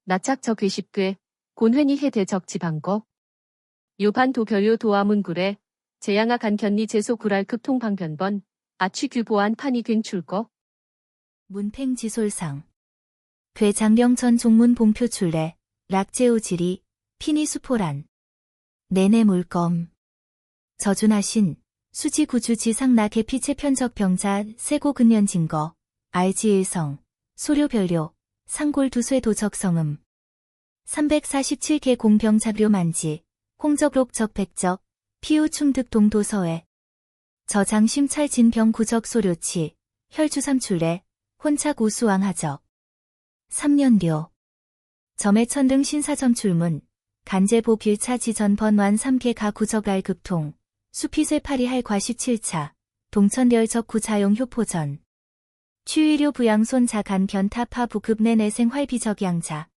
나착저 괴십괴, 곤회니 해대적 지방거. 요반도 결요 도화문구래, 제양아 간견니 제소 구랄 급통 방변번, 아취규 보안 판이 괜출거. 문팽지솔상. 괴장경천 종문 봉표 출래, 락제오 지리, 피니수포란. 내내 물검. 저준하신, 수지구주 지상나 개피체 편적 병자 세고 근년 증거, 알지일성, 소료별료, 상골두쇠 도적성음. 347개 공병잡료 만지, 홍적록 적백적, 피우충득 동도서에. 저장심찰 진병 구적 소료치, 혈주삼출래, 혼착 우수왕하적. 3년료. 점해천 등 신사점 출문, 간제보 길차 지전 번완 3개 가구적 알급통, 수피쇠 파리할 과 17차, 동천렬적 구자용 효포전. 취의료 부양손 자간 변타파 부급내 내생 활비적양자.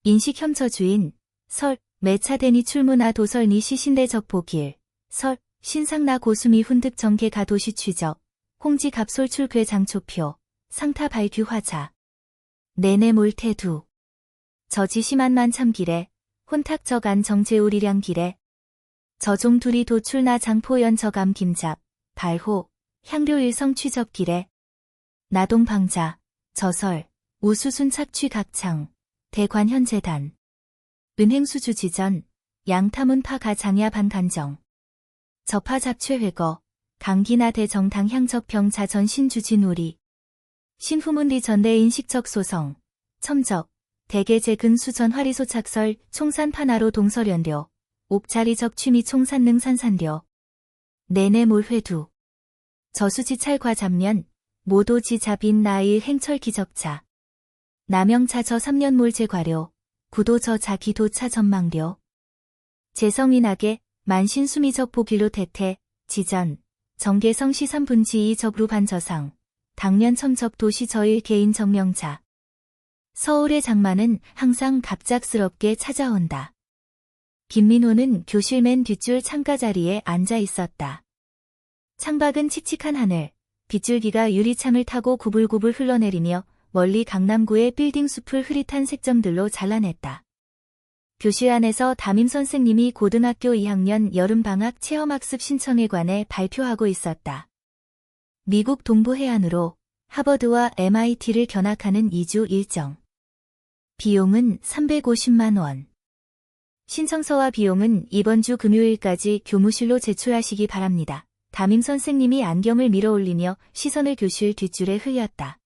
인식혐처 주인, 설, 매차대니 출문아 도설니 시신대적 보길, 설, 신상나 고수미 훈득 정계 가도시 취적, 홍지 갑솔출 괴장초표, 상타 발규 화자. 내내 몰태두. 저지심한만 참길에, 혼탁저간 정제우리량 길에. 저종 둘이 도출나 장포연 저감 김잡, 발호, 향료일성 취접길에. 나동방자, 저설, 우수순 착취 각창, 대관현재단. 은행수주 지전, 양타문파 가장야 반간정. 저파 잡최회거, 강기나 대정당 향적병 자전 신주진우리. 신후문리 전대 인식적 소성, 첨적, 대개재근 수전 화리소 착설, 총산파나로 동설연료, 옥자리적 취미 총산능 산산료. 내내 몰회두. 저수지찰과 잡면, 모도지 잡인 나일 행철 기적차. 남영차 저 3년 몰제과료, 구도 저 자기도차 전망료. 재성인하게, 만신수미적 보길로 태태, 지전, 정계성 시삼분지이 적루 반저상, 당년 첨적 도시 저일 개인 정명자. 서울의 장마는 항상 갑작스럽게 찾아온다. 김민호는 교실 맨 뒷줄 창가 자리에 앉아 있었다. 창밖은 칙칙한 하늘, 빗줄기가 유리창을 타고 구불구불 흘러내리며 멀리 강남구의 빌딩 숲을 흐릿한 색점들로 잘라냈다. 교실 안에서 담임 선생님이 고등학교 2학년 여름방학 체험학습 신청에 관해 발표하고 있었다. 미국 동부 해안으로 하버드와 MIT를 견학하는 2주 일정. 비용은 350만 원. 신청서와 비용은 이번 주 금요일까지 교무실로 제출하시기 바랍니다. 담임 선생님이 안경을 밀어올리며 시선을 교실 뒷줄에 흘렸다.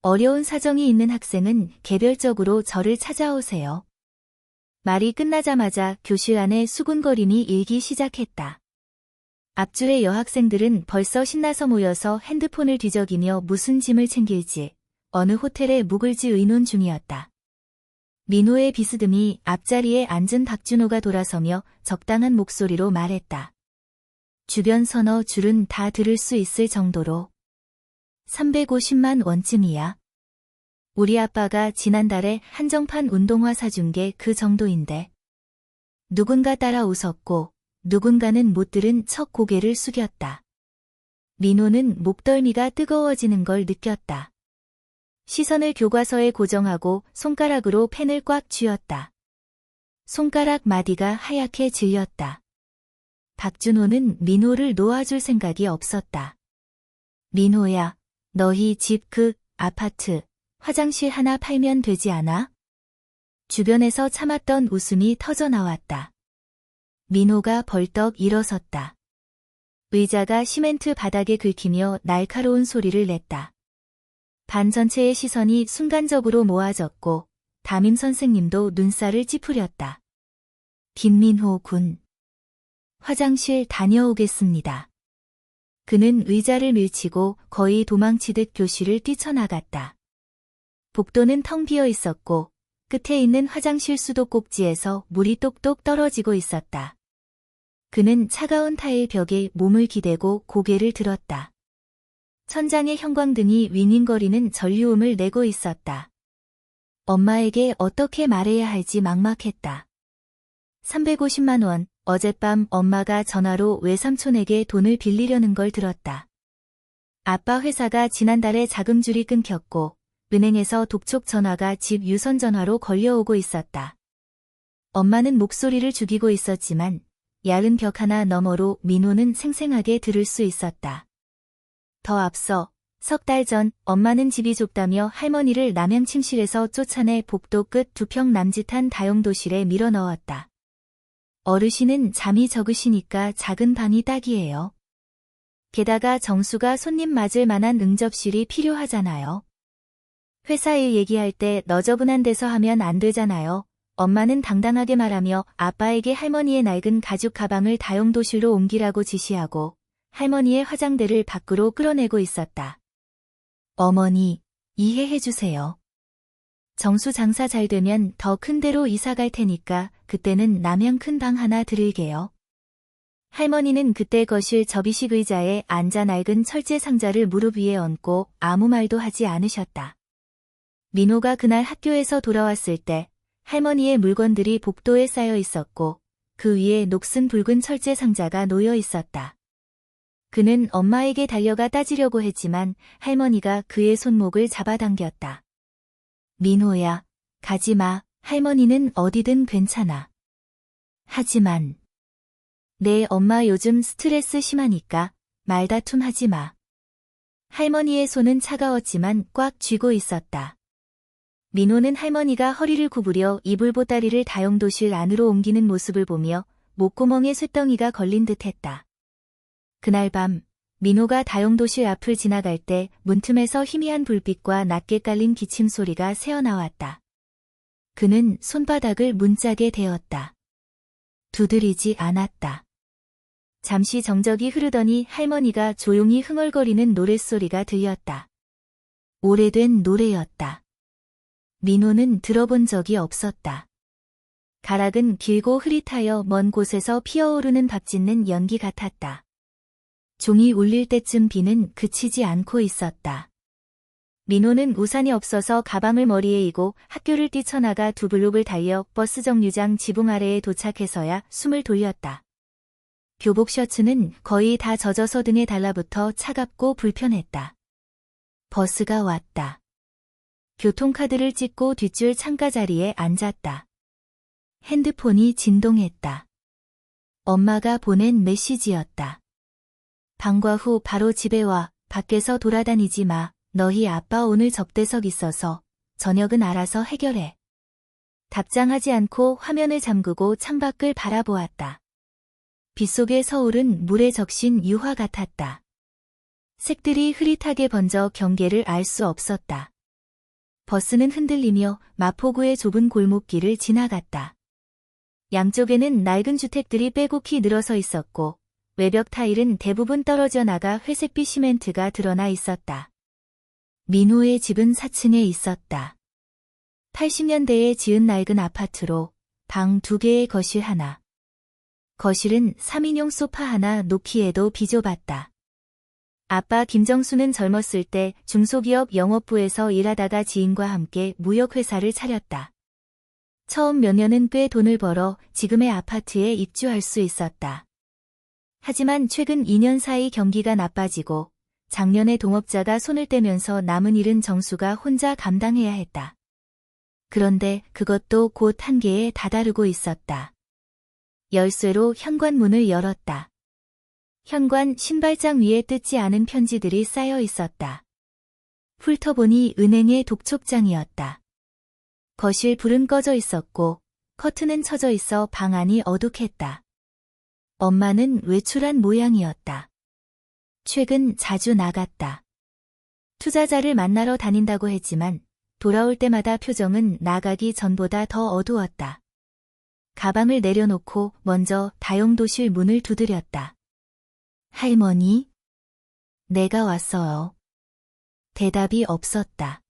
어려운 사정이 있는 학생은 개별적으로 저를 찾아오세요. 말이 끝나자마자 교실 안에 수군거림이 일기 시작했다. 앞줄의 여학생들은 벌써 신나서 모여서 핸드폰을 뒤적이며 무슨 짐을 챙길지, 어느 호텔에 묵을지 의논 중이었다. 민호의 비스듬히 앞자리에 앉은 박준호가 돌아서며 적당한 목소리로 말했다. 주변 서너 줄은 다 들을 수 있을 정도로. 350만 원쯤이야. 우리 아빠가 지난달에 한정판 운동화 사준 게 그 정도인데. 누군가 따라 웃었고 누군가는 못 들은 척 고개를 숙였다. 민호는 목덜미가 뜨거워지는 걸 느꼈다. 시선을 교과서에 고정하고 손가락으로 펜을 꽉 쥐었다. 손가락 마디가 하얗게 질렸다. 박준호는 민호를 놓아줄 생각이 없었다. 민호야, 너희 집 그 아파트 화장실 하나 팔면 되지 않아? 주변에서 참았던 웃음이 터져 나왔다. 민호가 벌떡 일어섰다. 의자가 시멘트 바닥에 긁히며 날카로운 소리를 냈다. 반 전체의 시선이 순간적으로 모아졌고 담임 선생님도 눈살을 찌푸렸다. 김민호 군. 화장실 다녀오겠습니다. 그는 의자를 밀치고 거의 도망치듯 교실을 뛰쳐나갔다. 복도는 텅 비어 있었고 끝에 있는 화장실 수도꼭지에서 물이 똑똑 떨어지고 있었다. 그는 차가운 타일 벽에 몸을 기대고 고개를 들었다. 천장의 형광등이 윙윙거리는 전류음을 내고 있었다. 엄마에게 어떻게 말해야 할지 막막했다. 350만 원, 어젯밤 엄마가 전화로 외삼촌에게 돈을 빌리려는 걸 들었다. 아빠 회사가 지난달에 자금줄이 끊겼고 은행에서 독촉 전화가 집 유선 전화로 걸려오고 있었다. 엄마는 목소리를 죽이고 있었지만 얇은 벽 하나 너머로 민호는 생생하게 들을 수 있었다. 더 앞서 석 달 전 엄마는 집이 좁다며 할머니를 남양 침실에서 쫓아내 복도 끝 2평 남짓한 다용도실에 밀어 넣었다. 어르신은 잠이 적으시니까 작은 방이 딱이에요. 게다가 정수가 손님 맞을 만한 응접실이 필요하잖아요. 회사 일 얘기할 때 너저분한 데서 하면 안 되잖아요. 엄마는 당당하게 말하며 아빠에게 할머니의 낡은 가죽 가방을 다용도실로 옮기라고 지시하고 할머니의 화장대를 밖으로 끌어내고 있었다. 어머니, 이해해 주세요. 정수 장사 잘 되면 더 큰 데로 이사 갈 테니까 그때는 남양 큰 방 하나 드릴게요. 할머니는 그때 거실 접이식 의자에 앉아 낡은 철제 상자를 무릎 위에 얹고 아무 말도 하지 않으셨다. 민호가 그날 학교에서 돌아왔을 때 할머니의 물건들이 복도에 쌓여 있었고 그 위에 녹슨 붉은 철제 상자가 놓여 있었다. 그는 엄마에게 달려가 따지려고 했지만 할머니가 그의 손목을 잡아당겼다. 민호야, 가지마. 할머니는 어디든 괜찮아. 하지만 내 엄마 요즘 스트레스 심하니까 말다툼 하지 마. 할머니의 손은 차가웠지만 꽉 쥐고 있었다. 민호는 할머니가 허리를 구부려 이불 보따리를 다용도실 안으로 옮기는 모습을 보며 목구멍에 쇳덩이가 걸린 듯했다. 그날 밤 민호가 다용도실 앞을 지나갈 때 문틈에서 희미한 불빛과 낮게 깔린 기침 소리가 새어나왔다. 그는 손바닥을 문짝에 대었다. 두드리지 않았다. 잠시 정적이 흐르더니 할머니가 조용히 흥얼거리는 노랫소리가 들렸다. 오래된 노래였다. 민호는 들어본 적이 없었다. 가락은 길고 흐릿하여 먼 곳에서 피어오르는 밥짓는 연기 같았다. 종이 울릴 때쯤 비는 그치지 않고 있었다. 민호는 우산이 없어서 가방을 머리에 이고 학교를 뛰쳐나가 2블록을 달려 버스 정류장 지붕 아래에 도착해서야 숨을 돌렸다. 교복 셔츠는 거의 다 젖어서 등에 달라붙어 차갑고 불편했다. 버스가 왔다. 교통카드를 찍고 뒷줄 창가 자리에 앉았다. 핸드폰이 진동했다. 엄마가 보낸 메시지였다. 방과 후 바로 집에 와. 밖에서 돌아다니지 마. 너희 아빠 오늘 접대석 있어서 저녁은 알아서 해결해. 답장하지 않고 화면을 잠그고 창밖을 바라보았다. 빗속의 서울은 물에 적신 유화 같았다. 색들이 흐릿하게 번져 경계를 알 수 없었다. 버스는 흔들리며 마포구의 좁은 골목길을 지나갔다. 양쪽에는 낡은 주택들이 빼곡히 늘어서 있었고 외벽 타일은 대부분 떨어져 나가 회색빛 시멘트가 드러나 있었다. 민호의 집은 4층에 있었다. 80년대에 지은 낡은 아파트로 방 2개에 거실 하나. 거실은 3인용 소파 하나 놓기에도 비좁았다. 아빠 김정수는 젊었을 때 중소기업 영업부에서 일하다가 지인과 함께 무역회사를 차렸다. 처음 몇 년은 꽤 돈을 벌어 지금의 아파트에 입주할 수 있었다. 하지만 최근 2년 사이 경기가 나빠지고 작년에 동업자가 손을 떼면서 남은 일은 정수가 혼자 감당해야 했다. 그런데 그것도 곧 한계에 다다르고 있었다. 열쇠로 현관문을 열었다. 현관 신발장 위에 뜯지 않은 편지들이 쌓여 있었다. 훑어보니 은행의 독촉장이었다. 거실 불은 꺼져 있었고 커튼은 쳐져 있어 방 안이 어둑했다. 엄마는 외출한 모양이었다. 최근 자주 나갔다. 투자자를 만나러 다닌다고 했지만 돌아올 때마다 표정은 나가기 전보다 더 어두웠다. 가방을 내려놓고 먼저 다용도실 문을 두드렸다. 할머니? 내가 왔어요. 대답이 없었다.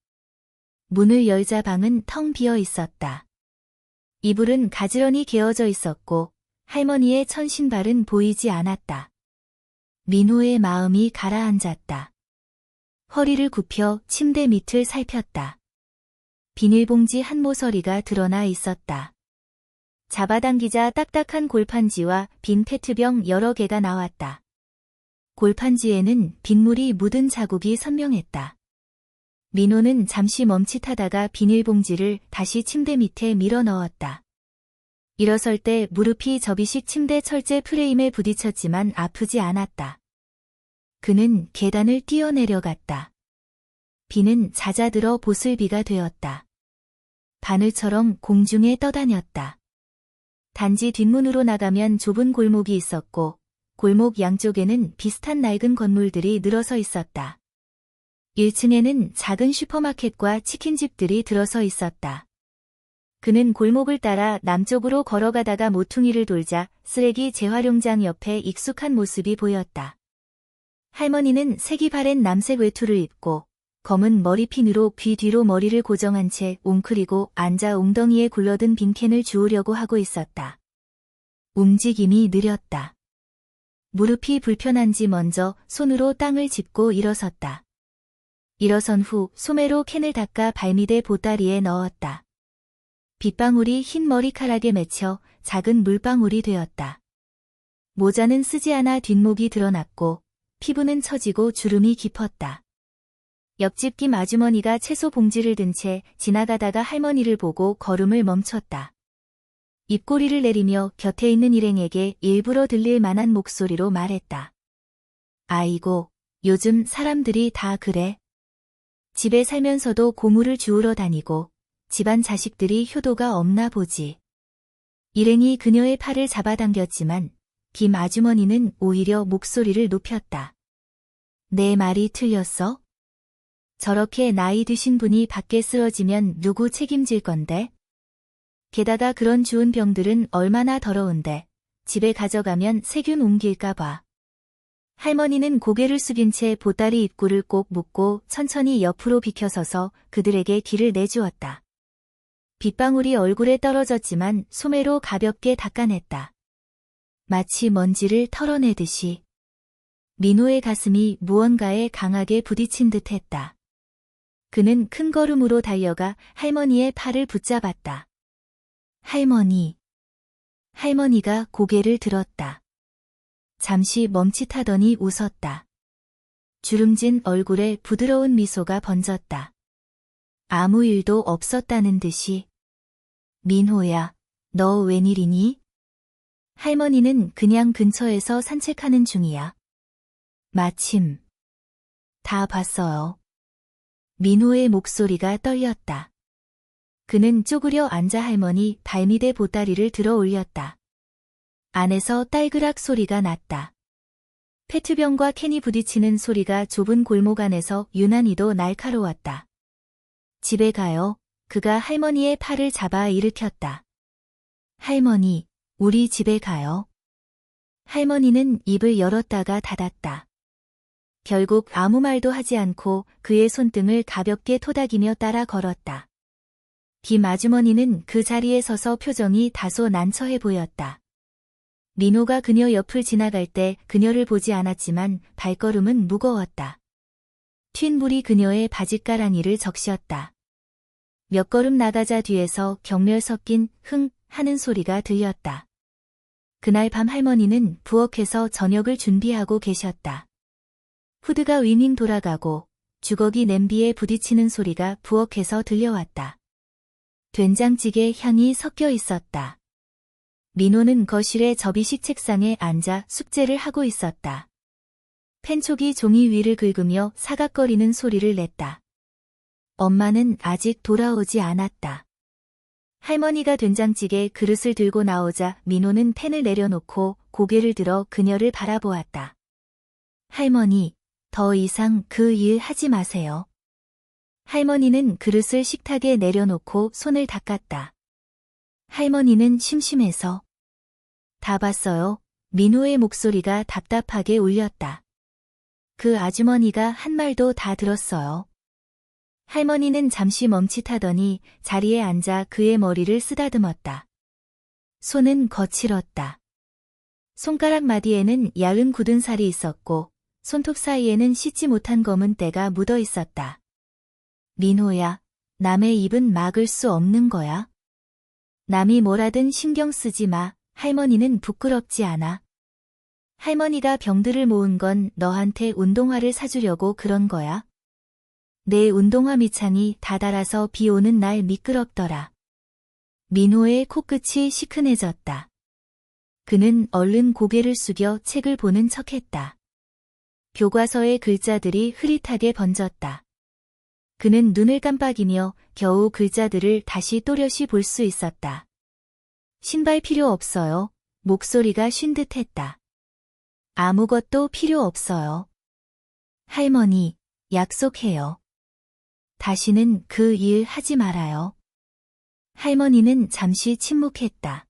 문을 열자 방은 텅 비어 있었다. 이불은 가지런히 개어져 있었고 할머니의 천신발은 보이지 않았다. 민호의 마음이 가라앉았다. 허리를 굽혀 침대 밑을 살폈다. 비닐봉지 한 모서리가 드러나 있었다. 잡아당기자 딱딱한 골판지와 빈 페트병 여러 개가 나왔다. 골판지에는 빗물이 묻은 자국이 선명했다. 민호는 잠시 멈칫하다가 비닐봉지를 다시 침대 밑에 밀어 넣었다. 일어설 때 무릎이 접이식 침대 철제 프레임에 부딪혔지만 아프지 않았다. 그는 계단을 뛰어내려갔다. 비는 잦아들어 보슬비가 되었다. 바늘처럼 공중에 떠다녔다. 단지 뒷문으로 나가면 좁은 골목이 있었고 골목 양쪽에는 비슷한 낡은 건물들이 늘어서 있었다. 1층에는 작은 슈퍼마켓과 치킨집들이 들어서 있었다. 그는 골목을 따라 남쪽으로 걸어가다가 모퉁이를 돌자 쓰레기 재활용장 옆에 익숙한 모습이 보였다. 할머니는 색이 바랜 남색 외투를 입고 검은 머리핀으로 귀 뒤로 머리를 고정한 채 웅크리고 앉아 웅덩이에 굴러든 빈캔을 주우려고 하고 있었다. 움직임이 느렸다. 무릎이 불편한지 먼저 손으로 땅을 짚고 일어섰다. 일어선 후 소매로 캔을 닦아 발밑에 보따리에 넣었다. 빗방울이 흰 머리카락에 맺혀 작은 물방울이 되었다. 모자는 쓰지 않아 뒷목이 드러났고 피부는 처지고 주름이 깊었다. 옆집 김 아주머니가 채소 봉지를 든 채 지나가다가 할머니를 보고 걸음을 멈췄다. 입꼬리를 내리며 곁에 있는 일행에게 일부러 들릴 만한 목소리로 말했다. 아이고, 요즘 사람들이 다 그래. 집에 살면서도 고물을 주우러 다니고 집안 자식들이 효도가 없나 보지. 일행이 그녀의 팔을 잡아당겼지만 김 아주머니는 오히려 목소리를 높였다. 내 말이 틀렸어? 저렇게 나이 드신 분이 밖에 쓰러지면 누구 책임질 건데? 게다가 그런 주운 병들은 얼마나 더러운데 집에 가져가면 세균 옮길까 봐. 할머니는 고개를 숙인 채 보따리 입구를 꼭 묶고 천천히 옆으로 비켜서서 그들에게 길을 내주었다. 빗방울이 얼굴에 떨어졌지만 소매로 가볍게 닦아냈다. 마치 먼지를 털어내듯이. 민호의 가슴이 무언가에 강하게 부딪힌 듯했다. 그는 큰 걸음으로 달려가 할머니의 팔을 붙잡았다. 할머니. 할머니가 고개를 들었다. 잠시 멈칫하더니 웃었다. 주름진 얼굴에 부드러운 미소가 번졌다. 아무 일도 없었다는 듯이. 민호야, 너 웬일이니? 할머니는 그냥 근처에서 산책하는 중이야. 마침. 다 봤어요. 민호의 목소리가 떨렸다. 그는 쪼그려 앉아 할머니 발밑에 보따리를 들어 올렸다. 안에서 딸그락 소리가 났다. 페트병과 캔이 부딪히는 소리가 좁은 골목 안에서 유난히도 날카로웠다. 집에 가요. 그가 할머니의 팔을 잡아 일으켰다. 할머니, 우리 집에 가요. 할머니는 입을 열었다가 닫았다. 결국 아무 말도 하지 않고 그의 손등을 가볍게 토닥이며 따라 걸었다. 김 아주머니는 그 자리에 서서 표정이 다소 난처해 보였다. 민호가 그녀 옆을 지나갈 때 그녀를 보지 않았지만 발걸음은 무거웠다. 튄 물이 그녀의 바짓가랑이를 적셨다. 몇 걸음 나가자 뒤에서 격렬 섞인 흥 하는 소리가 들렸다. 그날 밤 할머니는 부엌에서 저녁을 준비하고 계셨다. 후드가 윙윙 돌아가고 주걱이 냄비에 부딪히는 소리가 부엌에서 들려왔다. 된장찌개 향이 섞여 있었다. 민호는 거실의 접이식 책상에 앉아 숙제를 하고 있었다. 펜촉이 종이 위를 긁으며 사각거리는 소리를 냈다. 엄마는 아직 돌아오지 않았다. 할머니가 된장찌개 그릇을 들고 나오자 민호는 펜을 내려놓고 고개를 들어 그녀를 바라보았다. 할머니, 더 이상 그 일 하지 마세요. 할머니는 그릇을 식탁에 내려놓고 손을 닦았다. 할머니는 심심해서. 다 봤어요. 민호의 목소리가 답답하게 울렸다. 그 아주머니가 한 말도 다 들었어요. 할머니는 잠시 멈칫하더니 자리에 앉아 그의 머리를 쓰다듬었다. 손은 거칠었다. 손가락 마디에는 얇은 굳은 살이 있었고 손톱 사이에는 씻지 못한 검은 때가 묻어 있었다. 민호야, 남의 입은 막을 수 없는 거야. 남이 뭐라든 신경 쓰지 마. 할머니는 부끄럽지 않아. 할머니가 병들을 모은 건 너한테 운동화를 사주려고 그런 거야. 내 운동화 밑창이 다달아서 비 오는 날 미끄럽더라. 민호의 코끝이 시큰해졌다. 그는 얼른 고개를 숙여 책을 보는 척했다. 교과서의 글자들이 흐릿하게 번졌다. 그는 눈을 깜빡이며 겨우 글자들을 다시 또렷이 볼 수 있었다. 신발 필요 없어요. 목소리가 쉰 듯했다. 아무것도 필요 없어요. 할머니, 약속해요. 다시는 그 일 하지 말아요. 할머니는 잠시 침묵했다.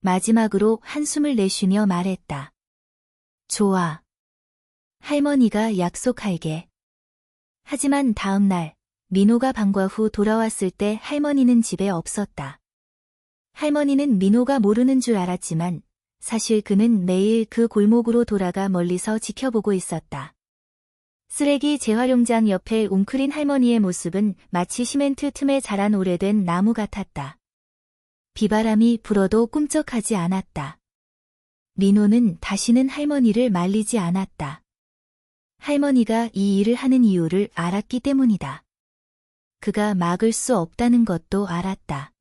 마지막으로 한숨을 내쉬며 말했다. 좋아. 할머니가 약속할게. 하지만 다음 날, 민호가 방과 후 돌아왔을 때 할머니는 집에 없었다. 할머니는 민호가 모르는 줄 알았지만 사실 그는 매일 그 골목으로 돌아가 멀리서 지켜보고 있었다. 쓰레기 재활용장 옆에 웅크린 할머니의 모습은 마치 시멘트 틈에 자란 오래된 나무 같았다. 비바람이 불어도 꿈쩍하지 않았다. 민호는 다시는 할머니를 말리지 않았다. 할머니가 이 일을 하는 이유를 알았기 때문이다. 그가 막을 수 없다는 것도 알았다.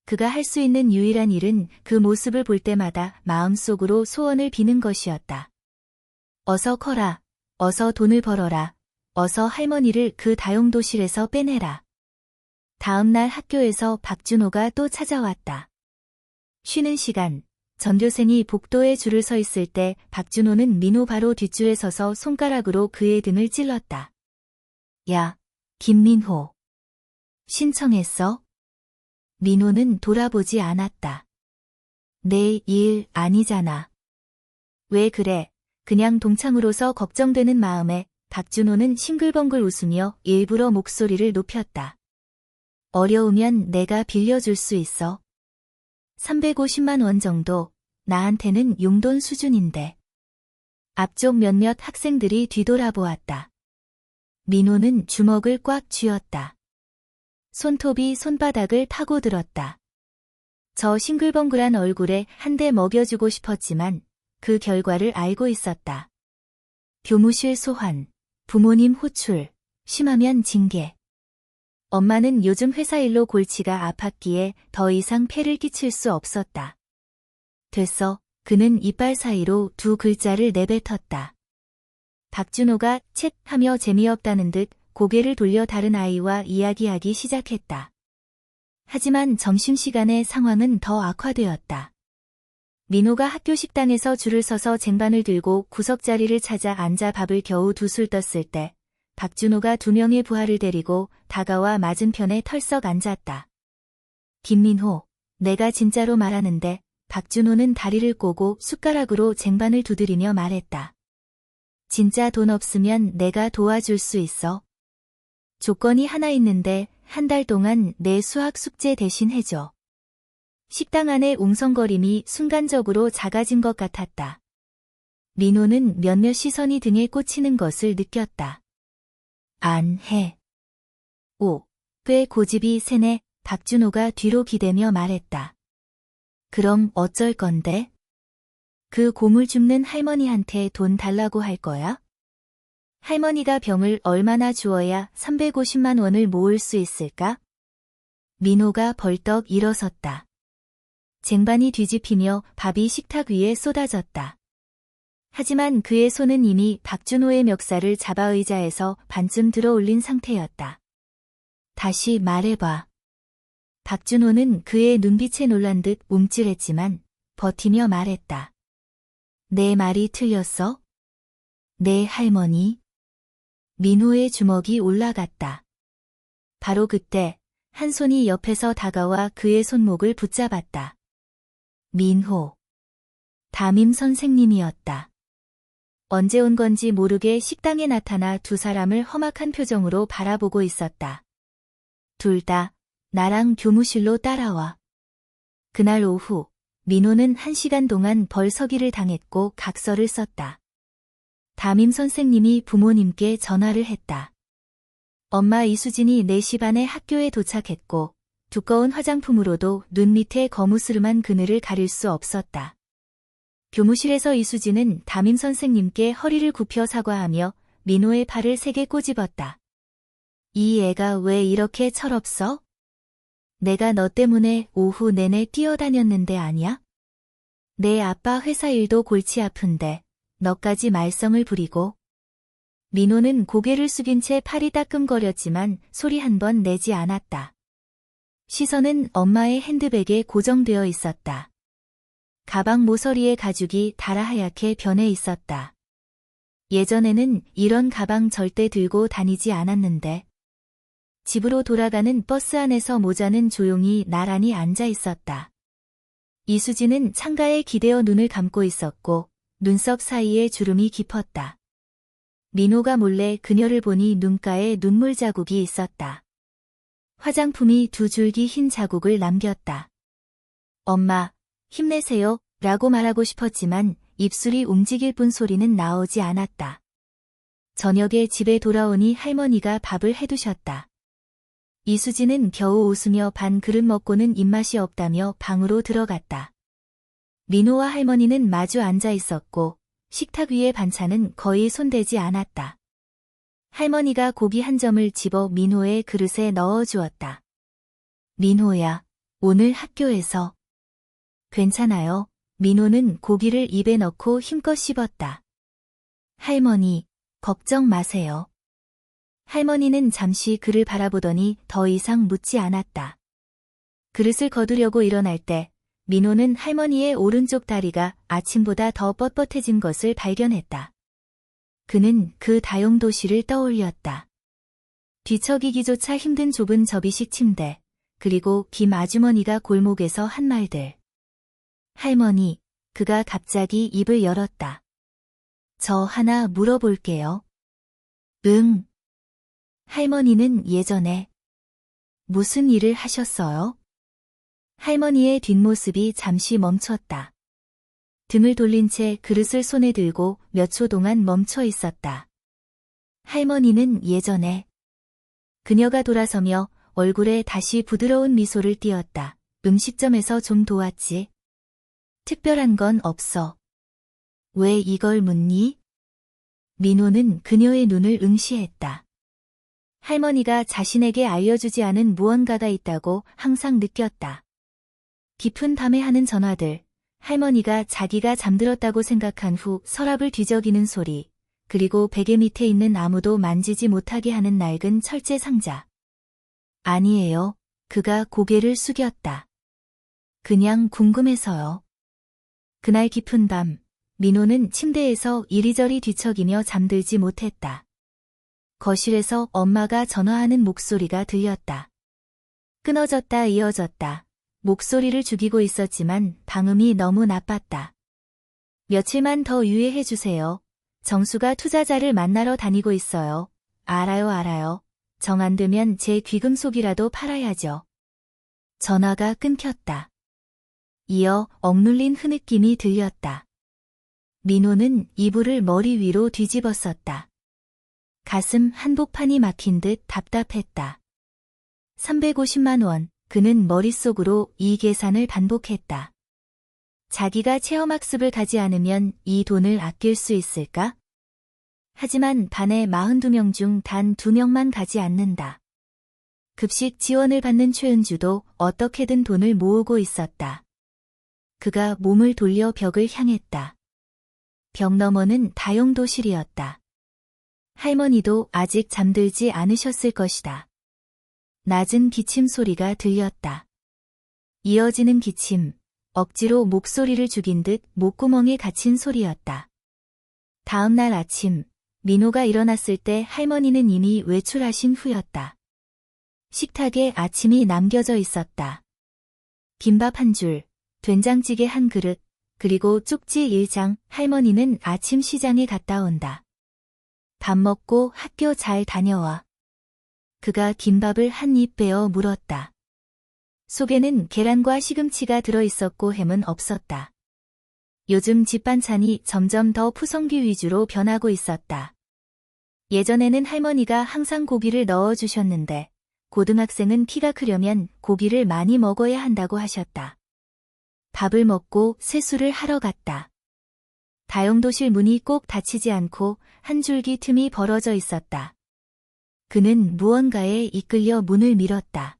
그가 할 수 있는 유일한 일은 그 모습을 볼 때마다 마음속으로 소원을 비는 것이었다. 어서 커라. 어서 돈을 벌어라. 어서 할머니를 그 다용도실에서 빼내라. 다음 날 학교에서 박준호가 또 찾아왔다. 쉬는 시간, 전교생이 복도에 줄을 서 있을 때 박준호는 민호 바로 뒷줄에 서서 손가락으로 그의 등을 찔렀다. 야, 김민호. 신청했어? 민호는 돌아보지 않았다. 내 일 아니잖아. 왜 그래? 그냥 동창으로서 걱정되는 마음에 박준호는 싱글벙글 웃으며 일부러 목소리를 높였다. 어려우면 내가 빌려줄 수 있어. 350만 원 정도, 나한테는 용돈 수준인데. 앞쪽 몇몇 학생들이 뒤돌아보았다. 민호는 주먹을 꽉 쥐었다. 손톱이 손바닥을 파고들었다. 저 싱글벙글한 얼굴에 한 대 먹여주고 싶었지만 그 결과를 알고 있었다. 교무실 소환, 부모님 호출, 심하면 징계. 엄마는 요즘 회사 일로 골치가 아팠기에 더 이상 폐를 끼칠 수 없었다. 됐어. 그는 이빨 사이로 두 글자를 내뱉었다. 박준호가 쳇 하며 재미없다는 듯 고개를 돌려 다른 아이와 이야기하기 시작했다. 하지만 점심시간에 상황은 더 악화되었다. 민호가 학교 식당에서 줄을 서서 쟁반을 들고 구석자리를 찾아 앉아 밥을 겨우 두 술 떴을 때 박준호가 두 명의 부하를 데리고 다가와 맞은편에 털썩 앉았다. 김민호, 내가 진짜로 말하는데. 박준호는 다리를 꼬고 숟가락으로 쟁반을 두드리며 말했다. 진짜 돈 없으면 내가 도와줄 수 있어. 조건이 하나 있는데 한 달 동안 내 수학 숙제 대신 해줘. 식당 안의 웅성거림이 순간적으로 작아진 것 같았다. 민호는 몇몇 시선이 등에 꽂히는 것을 느꼈다. 안 해. 꽤 고집이 세네. 박준호가 뒤로 기대며 말했다. 그럼 어쩔 건데? 그 고물 줍는 할머니한테 돈 달라고 할 거야? 할머니가 병을 얼마나 주어야 350만 원을 모을 수 있을까? 민호가 벌떡 일어섰다. 쟁반이 뒤집히며 밥이 식탁 위에 쏟아졌다. 하지만 그의 손은 이미 박준호의 멱살을 잡아 의자에서 반쯤 들어 올린 상태였다. 다시 말해봐. 박준호는 그의 눈빛에 놀란 듯 움찔했지만 버티며 말했다. 내 말이 틀렸어? 내 할머니? 민호의 주먹이 올라갔다. 바로 그때 한 손이 옆에서 다가와 그의 손목을 붙잡았다. 민호. 담임 선생님이었다. 언제 온 건지 모르게 식당에 나타나 두 사람을 험악한 표정으로 바라보고 있었다. 둘 다 나랑 교무실로 따라와. 그날 오후, 민호는 1시간 동안 벌서기를 당했고 각서를 썼다. 담임 선생님이 부모님께 전화를 했다. 엄마 이수진이 4시 반에 학교에 도착했고 두꺼운 화장품으로도 눈 밑에 거무스름한 그늘을 가릴 수 없었다. 교무실에서 이수진은 담임 선생님께 허리를 굽혀 사과하며 민호의 팔을 세게 꼬집었다. 이 애가 왜 이렇게 철없어? 내가 너 때문에 오후 내내 뛰어다녔는데 아냐? 내 아빠 회사 일도 골치 아픈데 너까지 말썽을 부리고. 민호는 고개를 숙인 채 팔이 따끔거렸지만 소리 한 번 내지 않았다. 시선은 엄마의 핸드백에 고정되어 있었다. 가방 모서리의 가죽이 달아하얗게 변해 있었다. 예전에는 이런 가방 절대 들고 다니지 않았는데. 집으로 돌아가는 버스 안에서 모자는 조용히 나란히 앉아 있었다. 이수지는 창가에 기대어 눈을 감고 있었고 눈썹 사이에 주름이 깊었다. 민호가 몰래 그녀를 보니 눈가에 눈물 자국이 있었다. 화장품이 두 줄기 흰 자국을 남겼다. 엄마, 힘내세요 라고 말하고 싶었지만 입술이 움직일 뿐 소리는 나오지 않았다. 저녁에 집에 돌아오니 할머니가 밥을 해두셨다. 이수지는 겨우 웃으며 반 그릇 먹고는 입맛이 없다며 방으로 들어갔다. 민호와 할머니는 마주 앉아 있었고 식탁 위의 반찬은 거의 손대지 않았다. 할머니가 고기 한 점을 집어 민호의 그릇에 넣어 주었다. 민호야, 오늘 학교에서. 괜찮아요. 민호는 고기를 입에 넣고 힘껏 씹었다. 할머니, 걱정 마세요. 할머니는 잠시 그를 바라보더니 더 이상 묻지 않았다. 그릇을 거두려고 일어날 때 민호는 할머니의 오른쪽 다리가 아침보다 더 뻣뻣해진 것을 발견했다. 그는 그 다용도실을 떠올렸다. 뒤척이기조차 힘든 좁은 접이식 침대, 그리고 김 아주머니가 골목에서 한 말들. 할머니, 그가 갑자기 입을 열었다. 저 하나 물어볼게요. 응. 할머니는 예전에 무슨 일을 하셨어요? 할머니의 뒷모습이 잠시 멈췄다. 등을 돌린 채 그릇을 손에 들고 몇 초 동안 멈춰 있었다. 할머니는 예전에. 그녀가 돌아서며 얼굴에 다시 부드러운 미소를 띄었다. 음식점에서 좀 도왔지. 특별한 건 없어. 왜 이걸 묻니? 민호는 그녀의 눈을 응시했다. 할머니가 자신에게 알려주지 않은 무언가가 있다고 항상 느꼈다. 깊은 밤에 하는 전화들, 할머니가 자기가 잠들었다고 생각한 후 서랍을 뒤적이는 소리, 그리고 베개 밑에 있는 아무도 만지지 못하게 하는 낡은 철제 상자. 아니에요. 그가 고개를 숙였다. 그냥 궁금해서요. 그날 깊은 밤, 민호는 침대에서 이리저리 뒤척이며 잠들지 못했다. 거실에서 엄마가 전화하는 목소리가 들렸다. 끊어졌다 이어졌다. 목소리를 죽이고 있었지만 방음이 너무 나빴다. 며칠만 더 유예해주세요. 정수가 투자자를 만나러 다니고 있어요. 알아요, 알아요. 정 안 되면 제 귀금속이라도 팔아야죠. 전화가 끊겼다. 이어 억눌린 흐느낌이 들렸다. 민호는 이불을 머리 위로 뒤집었었다. 가슴 한복판이 막힌 듯 답답했다. 350만 원, 그는 머릿속으로 이 계산을 반복했다. 자기가 체험학습을 가지 않으면 이 돈을 아낄 수 있을까? 하지만 반의 42명 중 단 2명만 가지 않는다. 급식 지원을 받는 최은주도 어떻게든 돈을 모으고 있었다. 그가 몸을 돌려 벽을 향했다. 벽 너머는 다용도실이었다. 할머니도 아직 잠들지 않으셨을 것이다. 낮은 기침 소리가 들렸다. 이어지는 기침, 억지로 목소리를 죽인 듯 목구멍에 갇힌 소리였다. 다음 날 아침, 민호가 일어났을 때 할머니는 이미 외출하신 후였다. 식탁에 아침이 남겨져 있었다. 김밥 한 줄, 된장찌개 한 그릇, 그리고 쪽지 1장. 할머니는 아침 시장에 갔다 온다. 밥 먹고 학교 잘 다녀와. 그가 김밥을 한 입 베어 물었다. 속에는 계란과 시금치가 들어있었고 햄은 없었다. 요즘 집 반찬이 점점 더 푸성귀 위주로 변하고 있었다. 예전에는 할머니가 항상 고기를 넣어주셨는데 고등학생은 키가 크려면 고기를 많이 먹어야 한다고 하셨다. 밥을 먹고 세수를 하러 갔다. 다용도실 문이 꼭 닫히지 않고 한 줄기 틈이 벌어져 있었다. 그는 무언가에 이끌려 문을 밀었다.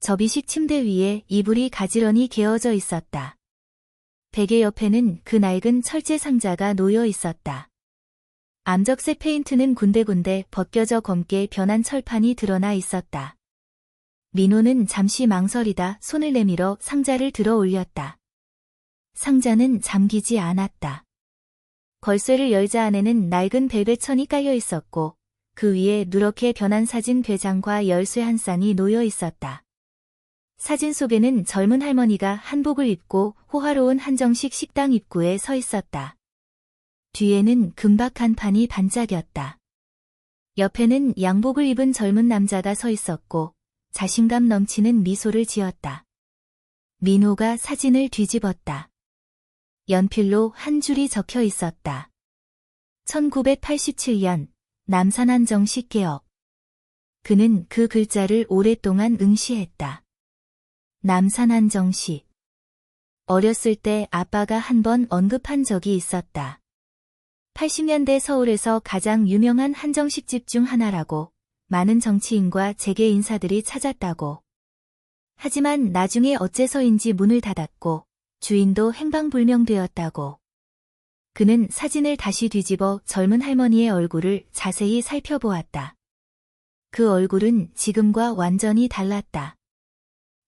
접이식 침대 위에 이불이 가지런히 개어져 있었다. 베개 옆에는 그 낡은 철제 상자가 놓여 있었다. 암적색 페인트는 군데군데 벗겨져 검게 변한 철판이 드러나 있었다. 민호는 잠시 망설이다 손을 내밀어 상자를 들어 올렸다. 상자는 잠기지 않았다. 걸쇠를 열자 안에는 낡은 벨벳 천이 깔려 있었고 그 위에 누렇게 변한 사진 2장과 열쇠 한 쌍이 놓여 있었다. 사진 속에는 젊은 할머니가 한복을 입고 호화로운 한정식 식당 입구에 서 있었다. 뒤에는 금박 간판이 반짝였다. 옆에는 양복을 입은 젊은 남자가 서 있었고 자신감 넘치는 미소를 지었다. 민호가 사진을 뒤집었다. 연필로 한 줄이 적혀 있었다. 1987년 남산한정식 개업. 그는 그 글자를 오랫동안 응시했다. 남산한정식. 어렸을 때 아빠가 한 번 언급한 적이 있었다. 80년대 서울에서 가장 유명한 한정식집 중 하나라고, 많은 정치인과 재계 인사들이 찾았다고. 하지만 나중에 어째서인지 문을 닫았고 주인도 행방불명되었다고. 그는 사진을 다시 뒤집어 젊은 할머니의 얼굴을 자세히 살펴보았다. 그 얼굴은 지금과 완전히 달랐다.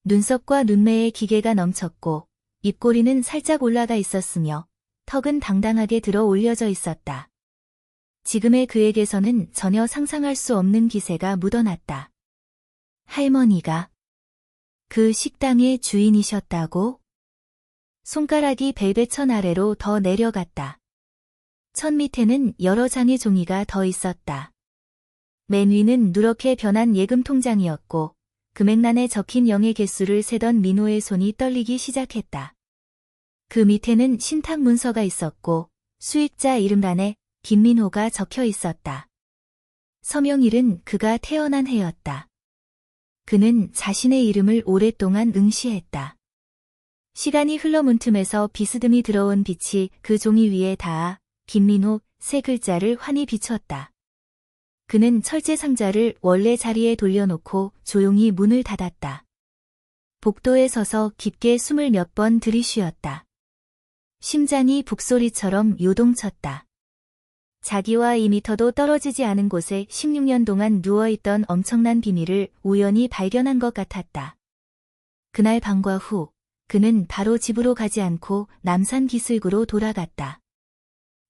눈썹과 눈매에 기계가 넘쳤고 입꼬리는 살짝 올라가 있었으며 턱은 당당하게 들어 올려져 있었다. 지금의 그에게서는 전혀 상상할 수 없는 기세가 묻어났다. 할머니가 그 식당의 주인이셨다고? 손가락이 벨벳 천 아래로 더 내려갔다. 천 밑에는 여러 장의 종이가 더 있었다. 맨 위는 누렇게 변한 예금 통장이었고 금액란에 적힌 0의 개수를 세던 민호의 손이 떨리기 시작했다. 그 밑에는 신탁 문서가 있었고 수익자 이름란에 김민호가 적혀 있었다. 서명일은 그가 태어난 해였다. 그는 자신의 이름을 오랫동안 응시했다. 시간이 흘러 문틈에서 비스듬히 들어온 빛이 그 종이 위에 닿아 김민호 세 글자를 환히 비췄다. 그는 철제 상자를 원래 자리에 돌려놓고 조용히 문을 닫았다. 복도에 서서 깊게 숨을 몇 번 들이쉬었다. 심장이 북소리처럼 요동쳤다. 자기와 2미터도 떨어지지 않은 곳에 16년 동안 누워있던 엄청난 비밀을 우연히 발견한 것 같았다. 그날 밤과 후 그는 바로 집으로 가지 않고 남산 기슭으로 돌아갔다.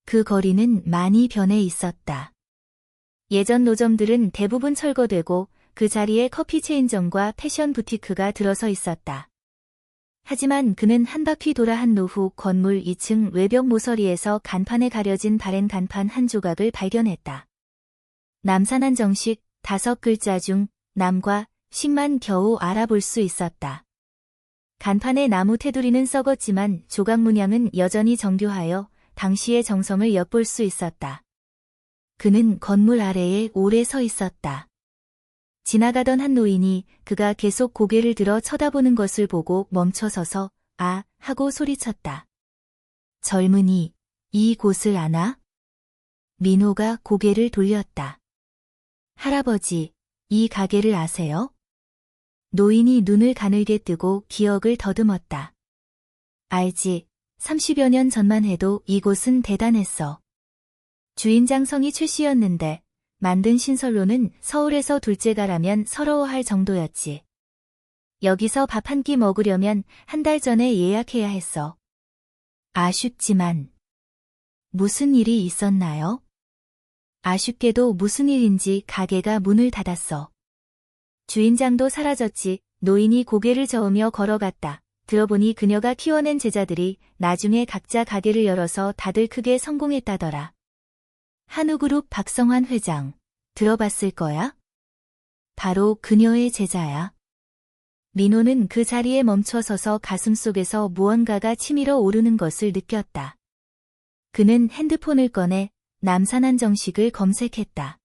그 거리는 많이 변해 있었다. 예전 노점들은 대부분 철거되고 그 자리에 커피 체인점과 패션 부티크가 들어서 있었다. 하지만 그는 한 바퀴 돌아 한 노후 건물 2층 외벽 모서리에서 간판에 가려진 바랜 간판 한 조각을 발견했다. 남산한정식 5글자 중 남과 식만 겨우 알아볼 수 있었다. 간판의 나무 테두리는 썩었지만 조각 문양은 여전히 정교하여 당시의 정성을 엿볼 수 있었다. 그는 건물 아래에 오래 서 있었다. 지나가던 한 노인이 그가 계속 고개를 들어 쳐다보는 것을 보고 멈춰서서 아 하고 소리쳤다. 젊은이, 이 곳을 아나? 민호가 고개를 돌렸다. 할아버지, 이 가게를 아세요? 노인이 눈을 가늘게 뜨고 기억을 더듬었다. 알지, 30여 년 전만 해도 이곳은 대단했어. 주인장 성이 최 씨였는데 만든 신설로는 서울에서 둘째가라면 서러워할 정도였지. 여기서 밥 한 끼 먹으려면 한 달 전에 예약해야 했어. 아쉽지만. 무슨 일이 있었나요? 아쉽게도 무슨 일인지 가게가 문을 닫았어. 주인장도 사라졌지. 노인이 고개를 저으며 걸어갔다. 들어보니 그녀가 키워낸 제자들이 나중에 각자 가게를 열어서 다들 크게 성공했다더라. 한우그룹 박성환 회장, 들어봤을 거야? 바로 그녀의 제자야. 민호는 그 자리에 멈춰 서서 가슴속에서 무언가가 치밀어 오르는 것을 느꼈다. 그는 핸드폰을 꺼내 남산한정식을 검색했다.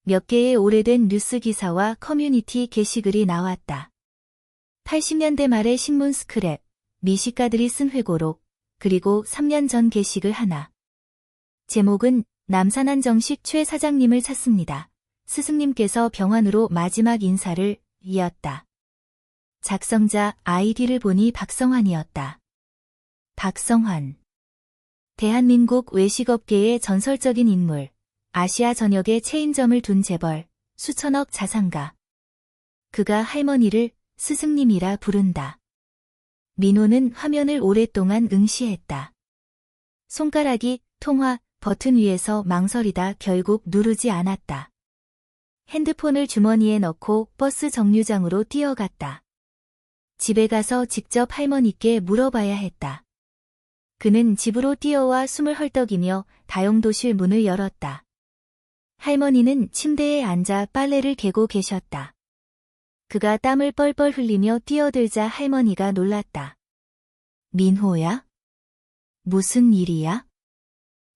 몇 개의 오래된 뉴스 기사와 커뮤니티 게시글이 나왔다. 80년대 말의 신문 스크랩, 미식가들이 쓴 회고록, 그리고 3년 전 게시글 하나. 제목은 남산한정식 최 사장님을 찾습니다. 스승님께서 병환으로 마지막 인사를 이었다. 작성자 아이디를 보니 박성환이었다. 박성환. 대한민국 외식업계의 전설적인 인물, 아시아 전역에 체인점을 둔 재벌, 수천억 자산가. 그가 할머니를 스승님이라 부른다. 민호는 화면을 오랫동안 응시했다. 손가락이 통화 버튼 위에서 망설이다 결국 누르지 않았다. 핸드폰을 주머니에 넣고 버스 정류장으로 뛰어갔다. 집에 가서 직접 할머니께 물어봐야 했다. 그는 집으로 뛰어와 숨을 헐떡이며 다용도실 문을 열었다. 할머니는 침대에 앉아 빨래를 개고 계셨다. 그가 땀을 뻘뻘 흘리며 뛰어들자 할머니가 놀랐다. 민호야? 무슨 일이야?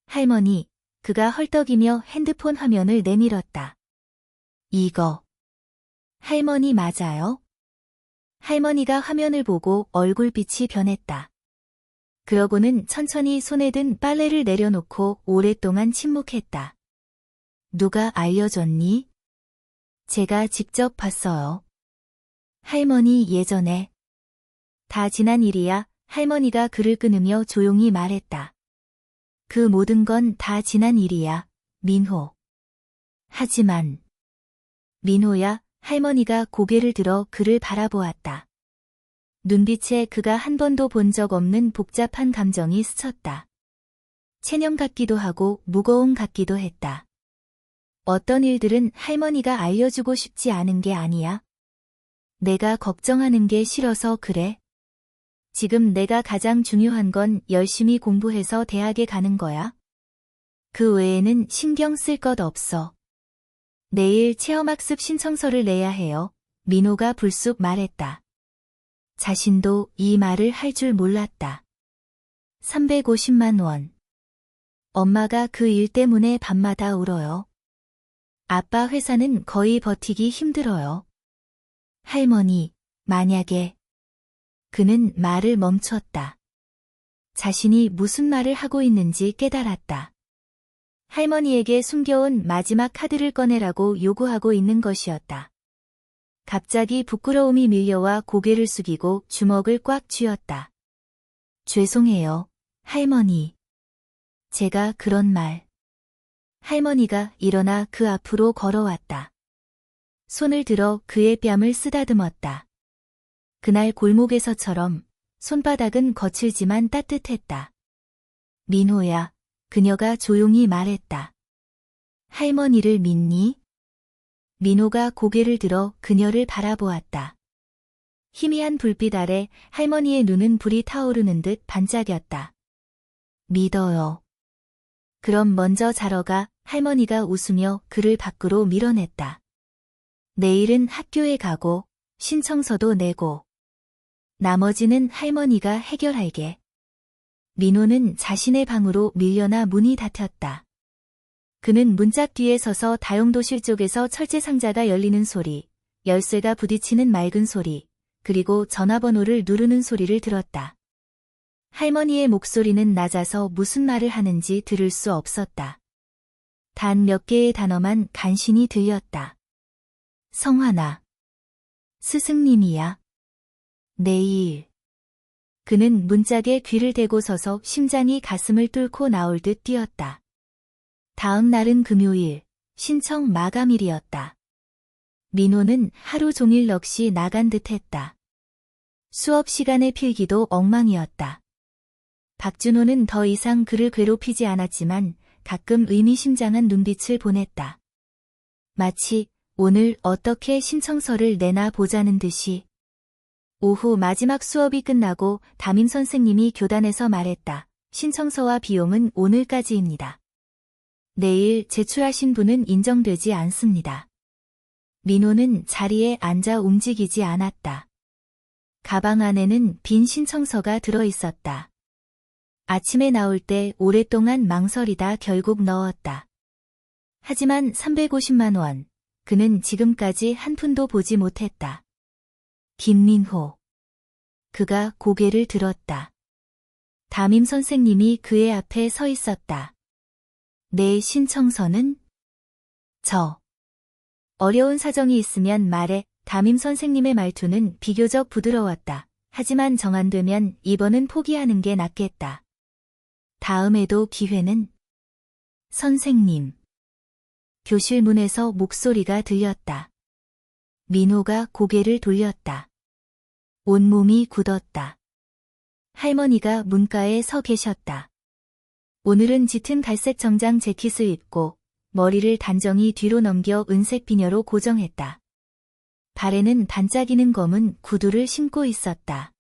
할머니, 그가 헐떡이며 핸드폰 화면을 내밀었다. 이거. 할머니 맞아요? 할머니가 화면을 보고 얼굴빛이 변했다. 그러고는 천천히 손에 든 빨래를 내려놓고 오랫동안 침묵했다. 누가 알려줬니? 제가 직접 봤어요. 할머니 예전에. 다 지난 일이야. 할머니가 글을 끊으며 조용히 말했다. 그 모든 건 다 지난 일이야, 민호. 하지만. 민호야, 할머니가 고개를 들어 그를 바라보았다. 눈빛에 그가 한 번도 본 적 없는 복잡한 감정이 스쳤다. 체념 같기도 하고 무거움 같기도 했다. 어떤 일들은 할머니가 알려주고 싶지 않은 게 아니야. 내가 걱정하는 게 싫어서 그래. 지금 내가 가장 중요한 건 열심히 공부해서 대학에 가는 거야. 그 외에는 신경 쓸 것 없어. 내일 체험학습 신청서를 내야 해요. 민호가 불쑥 말했다. 자신도 이 말을 할 줄 몰랐다. 350만 원. 엄마가 그 일 때문에 밤마다 울어요. 아빠 회사는 거의 버티기 힘들어요. 할머니, 만약에. 그는 말을 멈췄다. 자신이 무슨 말을 하고 있는지 깨달았다. 할머니에게 숨겨온 마지막 카드를 꺼내라고 요구하고 있는 것이었다. 갑자기 부끄러움이 밀려와 고개를 숙이고 주먹을 꽉 쥐었다. 죄송해요, 할머니. 제가 그런 말. 할머니가 일어나 그 앞으로 걸어왔다. 손을 들어 그의 뺨을 쓰다듬었다. 그날 골목에서처럼 손바닥은 거칠지만 따뜻했다. 민호야, 그녀가 조용히 말했다. 할머니를 믿니? 민호가 고개를 들어 그녀를 바라보았다. 희미한 불빛 아래 할머니의 눈은 불이 타오르는 듯 반짝였다. 믿어요. 그럼 먼저 자러 가. 할머니가 웃으며 그를 밖으로 밀어냈다. 내일은 학교에 가고 신청서도 내고 나머지는 할머니가 해결할게. 민호는 자신의 방으로 밀려나 문이 닫혔다. 그는 문짝 뒤에 서서 다용도실 쪽에서 철제 상자가 열리는 소리, 열쇠가 부딪히는 맑은 소리, 그리고 전화번호를 누르는 소리를 들었다. 할머니의 목소리는 낮아서 무슨 말을 하는지 들을 수 없었다. 단 몇 개의 단어만 간신히 들렸다. 성환아. 스승님이야. 내일. 그는 문짝에 귀를 대고 서서 심장이 가슴을 뚫고 나올 듯 뛰었다. 다음 날은 금요일, 신청 마감일이었다. 민호는 하루 종일 넋이 나간 듯 했다. 수업 시간의 필기도 엉망이었다. 박준호는 더 이상 그를 괴롭히지 않았지만 가끔 의미심장한 눈빛을 보냈다. 마치 오늘 어떻게 신청서를 내나 보자는 듯이. 오후 마지막 수업이 끝나고 담임 선생님이 교단에서 말했다. 신청서와 비용은 오늘까지입니다. 내일 제출하신 분은 인정되지 않습니다. 민호는 자리에 앉아 움직이지 않았다. 가방 안에는 빈 신청서가 들어 있었다. 아침에 나올 때 오랫동안 망설이다 결국 넣었다. 하지만 350만 원, 그는 지금까지 한 푼도 보지 못했다. 김민호. 그가 고개를 들었다. 담임 선생님이 그의 앞에 서 있었다. 내 신청서는? 어려운 사정이 있으면 말해. 담임 선생님의 말투는 비교적 부드러웠다. 하지만 정안되면 이번은 포기하는 게 낫겠다. 다음에도 기회는? 선생님. 교실 문에서 목소리가 들렸다. 민호가 고개를 돌렸다. 온몸이 굳었다. 할머니가 문가에 서 계셨다. 오늘은 짙은 갈색 정장 재킷을 입고 머리를 단정히 뒤로 넘겨 은색 비녀로 고정했다. 발에는 반짝이는 검은 구두를 신고 있었다.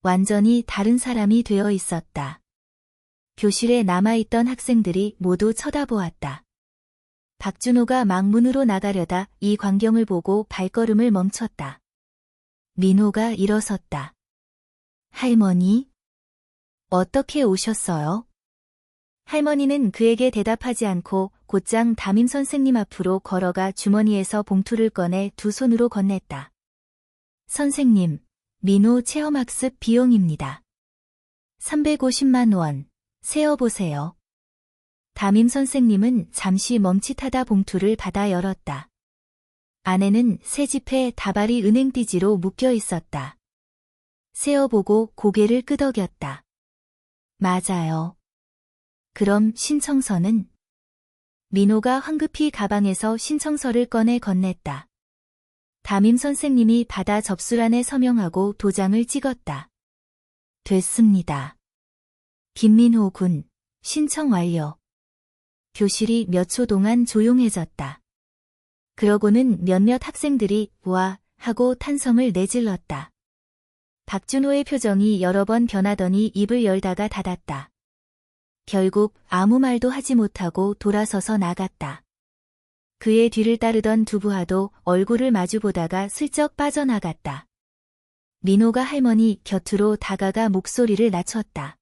완전히 다른 사람이 되어 있었다. 교실에 남아있던 학생들이 모두 쳐다보았다. 박준호가 막 문으로 나가려다 이 광경을 보고 발걸음을 멈췄다. 민호가 일어섰다. 할머니? 어떻게 오셨어요? 할머니는 그에게 대답하지 않고 곧장 담임 선생님 앞으로 걸어가 주머니에서 봉투를 꺼내 두 손으로 건넸다. 선생님, 민호 체험학습 비용입니다. 350만 원, 세어보세요. 담임 선생님은 잠시 멈칫하다 봉투를 받아 열었다. 안에는 새 지폐 다발이 은행띠지로 묶여 있었다. 세어보고 고개를 끄덕였다. 맞아요. 그럼 신청서는? 민호가 황급히 가방에서 신청서를 꺼내 건넸다. 담임 선생님이 받아 접수란에 서명하고 도장을 찍었다. 됐습니다. 김민호 군, 신청 완료. 교실이 몇 초 동안 조용해졌다. 그러고는 몇몇 학생들이 와 하고 탄성을 내질렀다. 박준호의 표정이 여러 번 변하더니 입을 열다가 닫았다. 결국 아무 말도 하지 못하고 돌아서서 나갔다. 그의 뒤를 따르던 두부하도 얼굴을 마주보다가 슬쩍 빠져나갔다. 민호가 할머니 곁으로 다가가 목소리를 낮췄다.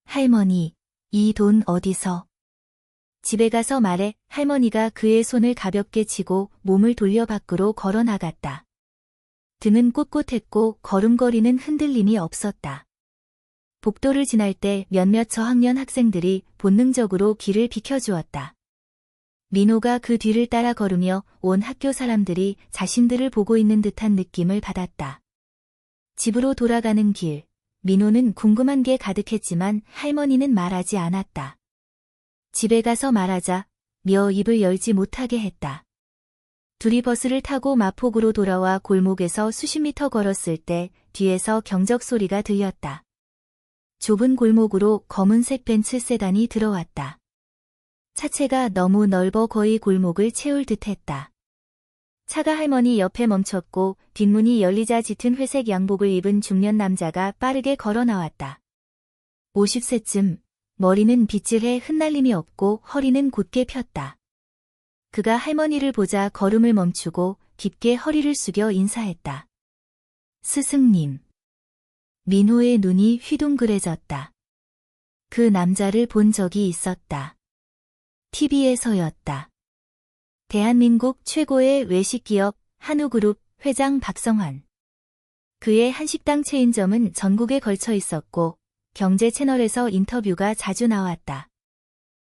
할머니, 이 돈 어디서? 집에 가서 말해. 할머니가 그의 손을 가볍게 치고 몸을 돌려 밖으로 걸어 나갔다. 등은 꼿꼿했고 걸음걸이는 흔들림이 없었다. 복도를 지날 때 몇몇 저학년 학생들이 본능적으로 길을 비켜주었다. 민호가 그 뒤를 따라 걸으며 온 학교 사람들이 자신들을 보고 있는 듯한 느낌을 받았다. 집으로 돌아가는 길, 민호는 궁금한 게 가득했지만 할머니는 말하지 않았다. 집에 가서 말하자 며 입을 열지 못하게 했다. 둘이 버스를 타고 마포구로 돌아와 골목에서 수십 미터 걸었을 때 뒤에서 경적 소리가 들렸다. 좁은 골목으로 검은색 벤츠 세단이 들어왔다. 차체가 너무 넓어 거의 골목을 채울 듯했다. 차가 할머니 옆에 멈췄고 뒷문이 열리자 짙은 회색 양복을 입은 중년 남자가 빠르게 걸어 나왔다. 50세쯤, 머리는 빗질해 흩날림이 없고 허리는 곧게 폈다. 그가 할머니를 보자 걸음을 멈추고 깊게 허리를 숙여 인사했다. 스승님. 민호의 눈이 휘둥그레졌다. 그 남자를 본 적이 있었다. TV에서였다. 대한민국 최고의 외식기업 한우그룹 회장 박성환. 그의 한식당 체인점은 전국에 걸쳐 있었고 경제 채널에서 인터뷰가 자주 나왔다.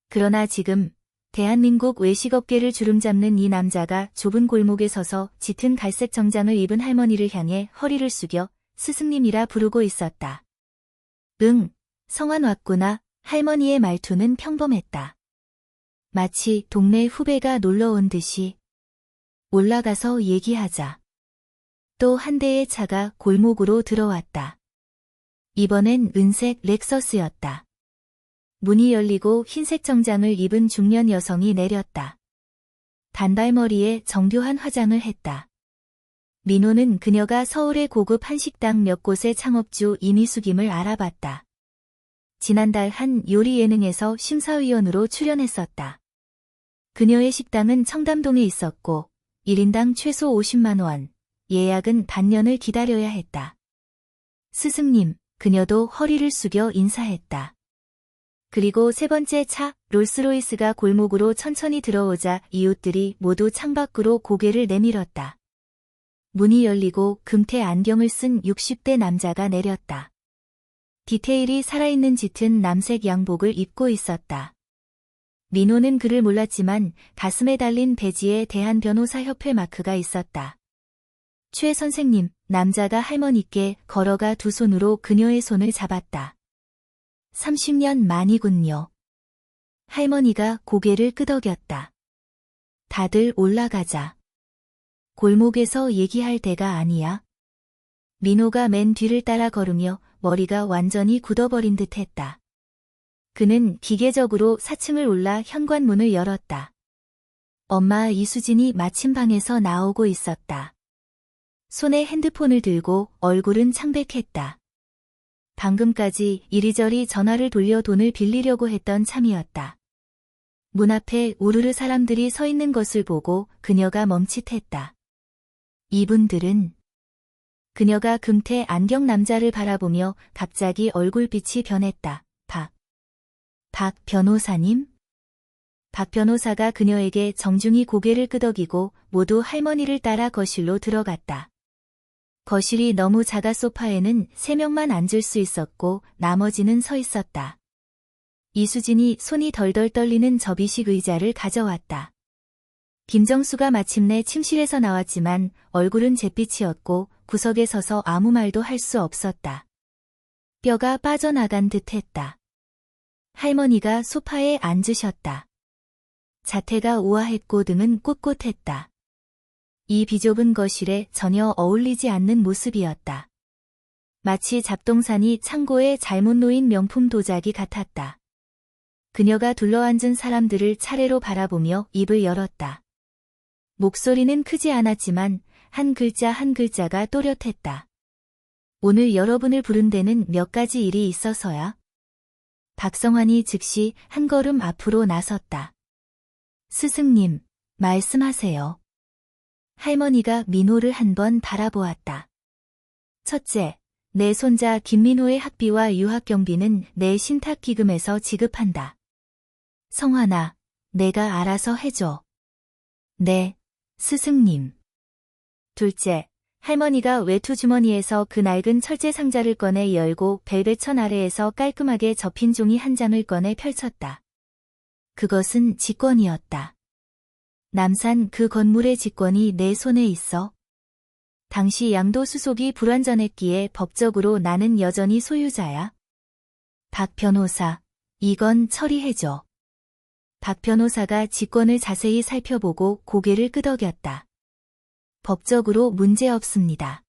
그러나 지금 대한민국 외식업계를 주름잡는 이 남자가 좁은 골목에 서서 짙은 갈색 정장을 입은 할머니를 향해 허리를 숙여 스승님이라 부르고 있었다. 응, 성환 왔구나. 할머니의 말투는 평범했다. 마치 동네 후배가 놀러 온 듯이. 올라가서 얘기하자. 또 한 대의 차가 골목으로 들어왔다. 이번엔 은색 렉서스였다. 문이 열리고 흰색 정장을 입은 중년 여성이 내렸다. 단발머리에 정교한 화장을 했다. 민호는 그녀가 서울의 고급 한식당 몇 곳의 창업주 이미숙임을 알아봤다. 지난달 한 요리 예능에서 심사위원으로 출연했었다. 그녀의 식당은 청담동에 있었고 1인당 최소 50만 원, 예약은 반년을 기다려야 했다. 스승님, 그녀도 허리를 숙여 인사했다. 그리고 세 번째 차, 롤스로이스가 골목으로 천천히 들어오자 이웃들이 모두 창밖으로 고개를 내밀었다. 문이 열리고 금태 안경을 쓴 60대 남자가 내렸다. 디테일이 살아있는 짙은 남색 양복을 입고 있었다. 민호는 그를 몰랐지만 가슴에 달린 배지에 대한변호사협회 마크가 있었다. 최 선생님, 남자가 할머니께 걸어가 두 손으로 그녀의 손을 잡았다. 30년 만이군요. 할머니가 고개를 끄덕였다. 다들 올라가자. 골목에서 얘기할 때가 아니야. 민호가 맨 뒤를 따라 걸으며 머리가 완전히 굳어버린 듯 했다. 그는 기계적으로 4층을 올라 현관문을 열었다. 엄마 이수진이 마침 방에서 나오고 있었다. 손에 핸드폰을 들고 얼굴은 창백했다. 방금까지 이리저리 전화를 돌려 돈을 빌리려고 했던 참이었다. 문 앞에 우르르 사람들이 서 있는 것을 보고 그녀가 멈칫했다. 이분들은... 그녀가 금태 안경 남자를 바라보며 갑자기 얼굴빛이 변했다. 박 변호사님? 박 변호사가 그녀에게 정중히 고개를 끄덕이고 모두 할머니를 따라 거실로 들어갔다. 거실이 너무 작아 소파에는 3명만 앉을 수 있었고 나머지는 서 있었다. 이수진이 손이 덜덜 떨리는 접이식 의자를 가져왔다. 김정수가 마침내 침실에서 나왔지만 얼굴은 잿빛이었고 구석에 서서 아무 말도 할 수 없었다. 뼈가 빠져나간 듯 했다. 할머니가 소파에 앉으셨다. 자태가 우아했고 등은 꼿꼿했다. 이 비좁은 거실에 전혀 어울리지 않는 모습이었다. 마치 잡동사니 창고에 잘못 놓인 명품 도자기 같았다. 그녀가 둘러앉은 사람들을 차례로 바라보며 입을 열었다. 목소리는 크지 않았지만 한 글자 한 글자가 또렷했다. 오늘 여러분을 부른 데는 몇 가지 일이 있어서야. 박성환이 즉시 한 걸음 앞으로 나섰다. 스승님, 말씀하세요. 할머니가 민호를 한번 바라보았다. 첫째, 내 손자 김민호의 학비와 유학 경비는 내 신탁기금에서 지급한다. 성환아, 내가 알아서 해줘. 네, 스승님. 둘째, 할머니가 외투 주머니에서 그 낡은 철제 상자를 꺼내 열고 벨벳천 아래에서 깔끔하게 접힌 종이 한 장을 꺼내 펼쳤다. 그것은 직권이었다. 남산 그 건물의 직권이 내 손에 있어. 당시 양도수속이 불완전했기에 법적으로 나는 여전히 소유자야. 박 변호사, 이건 처리해줘. 박 변호사가 직권을 자세히 살펴보고 고개를 끄덕였다. 법적으로 문제없습니다.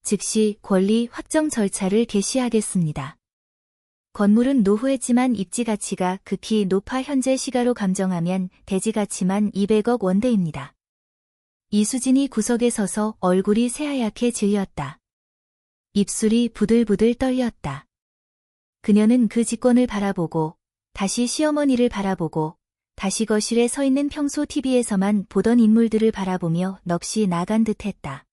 즉시 권리 확정 절차를 개시하겠습니다. 건물은 노후했지만 입지 가치가 극히 높아 현재 시가로 감정하면 대지 가치만 200억 원대입니다. 이수진이 구석에 서서 얼굴이 새하얗게 질렸다. 입술이 부들부들 떨렸다. 그녀는 그 직권을 바라보고 다시 시어머니를 바라보고 다시 거실에 서 있는 평소 TV에서만 보던 인물들을 바라보며 넋이 나간 듯했다.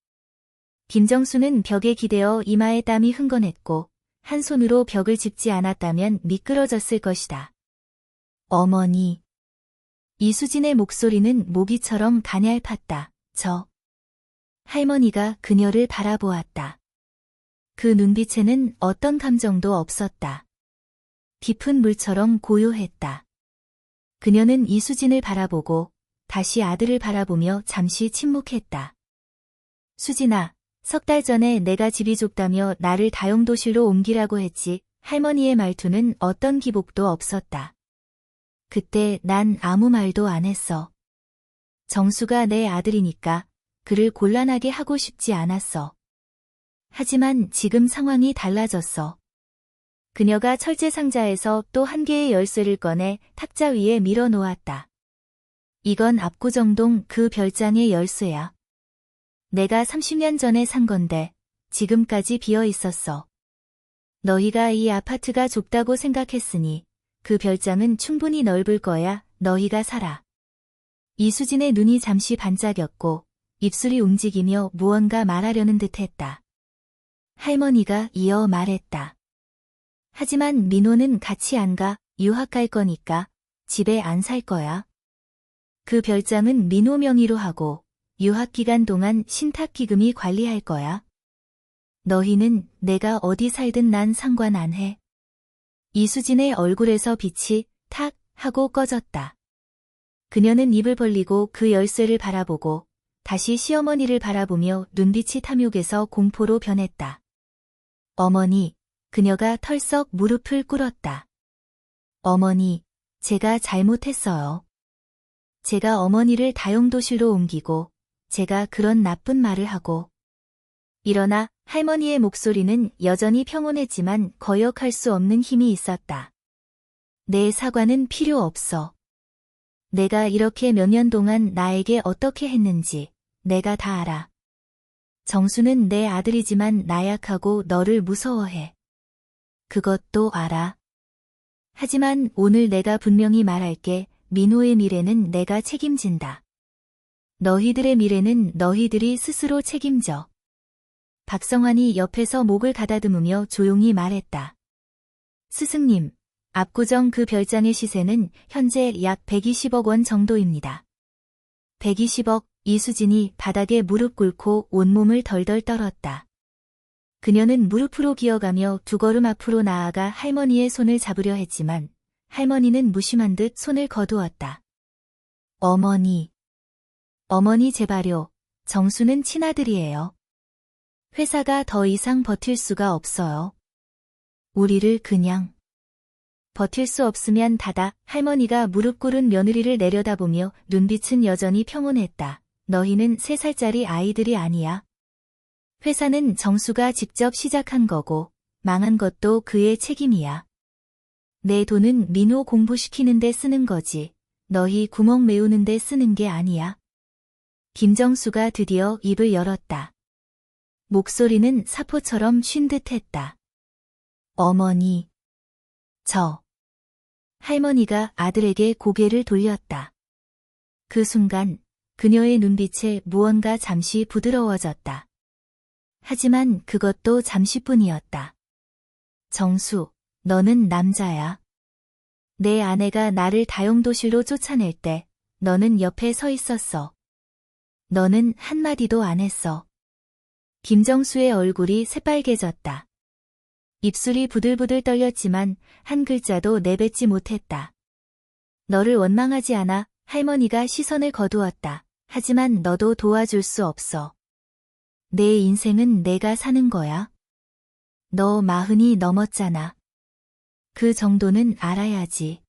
김정수는 벽에 기대어 이마에 땀이 흥건했고 한 손으로 벽을 짚지 않았다면 미끄러졌을 것이다. 어머니. 이수진의 목소리는 모기처럼 가냘팠다. 할머니가 그녀를 바라보았다. 그 눈빛에는 어떤 감정도 없었다. 깊은 물처럼 고요했다. 그녀는 이수진을 바라보고 다시 아들을 바라보며 잠시 침묵했다. 수진아, 3달 전에 내가 집이 좁다며 나를 다용도실로 옮기라고 했지. 할머니의 말투는 어떤 기복도 없었다. 그때 난 아무 말도 안 했어. 정수가 내 아들이니까 그를 곤란하게 하고 싶지 않았어. 하지만 지금 상황이 달라졌어. 그녀가 철제 상자에서 또 한 개의 열쇠를 꺼내 탁자 위에 밀어 놓았다. 이건 압구정동 그 별장의 열쇠야. 내가 30년 전에 산 건데 지금까지 비어 있었어. 너희가 이 아파트가 좁다고 생각했으니 그 별장은 충분히 넓을 거야. 너희가 살아. 이수진의 눈이 잠시 반짝였고 입술이 움직이며 무언가 말하려는 듯했다. 할머니가 이어 말했다. 하지만 민호는 같이 안 가. 유학 갈 거니까 집에 안 살 거야. 그 별장은 민호 명의로 하고 유학 기간 동안 신탁기금이 관리할 거야. 너희는 내가 어디 살든 난 상관 안 해. 이수진의 얼굴에서 빛이 탁 하고 꺼졌다. 그녀는 입을 벌리고 그 열쇠를 바라보고 다시 시어머니를 바라보며 눈빛이 탐욕에서 공포로 변했다. 어머니, 그녀가 털썩 무릎을 꿇었다. 어머니, 제가 잘못했어요. 제가 어머니를 다용도실로 옮기고 제가 그런 나쁜 말을 하고. 일어나 할머니의 목소리는 여전히 평온했지만 거역할 수 없는 힘이 있었다. 내 사과는 필요 없어. 내가 이렇게 몇 년 동안 나에게 어떻게 했는지 내가 다 알아. 정수는 내 아들이지만 나약하고 너를 무서워해. 그것도 알아. 하지만 오늘 내가 분명히 말할게. 민호의 미래는 내가 책임진다. 너희들의 미래는 너희들이 스스로 책임져. 박성환이 옆에서 목을 가다듬으며 조용히 말했다. 스승님, 압구정 그 별장의 시세는 현재 약 120억 원 정도입니다. 120억, 이수진이 바닥에 무릎 꿇고 온몸을 덜덜 떨었다. 그녀는 무릎으로 기어가며 두 걸음 앞으로 나아가 할머니의 손을 잡으려 했지만 할머니는 무심한 듯 손을 거두었다. 어머니. 어머니 제발요. 정수는 친아들이에요. 회사가 더 이상 버틸 수가 없어요. 우리를 그냥. 버틸 수 없으면 닫아. 할머니가 무릎 꿇은 며느리를 내려다보며 눈빛은 여전히 평온했다. 너희는 3살짜리 아이들이 아니야. 회사는 정수가 직접 시작한 거고 망한 것도 그의 책임이야. 내 돈은 민호 공부시키는 데 쓰는 거지. 너희 구멍 메우는 데 쓰는 게 아니야. 김정수가 드디어 입을 열었다. 목소리는 사포처럼 쉰 듯했다. 어머니. 할머니가 아들에게 고개를 돌렸다. 그 순간 그녀의 눈빛에 무언가 잠시 부드러워졌다. 하지만 그것도 잠시뿐이었다. 정수, 너는 남자야. 내 아내가 나를 다용도실로 쫓아낼 때 너는 옆에 서 있었어. 너는 한마디도 안 했어. 김정수의 얼굴이 새빨개졌다. 입술이 부들부들 떨렸지만 한 글자도 내뱉지 못했다. 너를 원망하지 않아. 할머니가 시선을 거두었다. 하지만 너도 도와줄 수 없어. 내 인생은 내가 사는 거야. 너 40이 넘었잖아. 그 정도는 알아야지.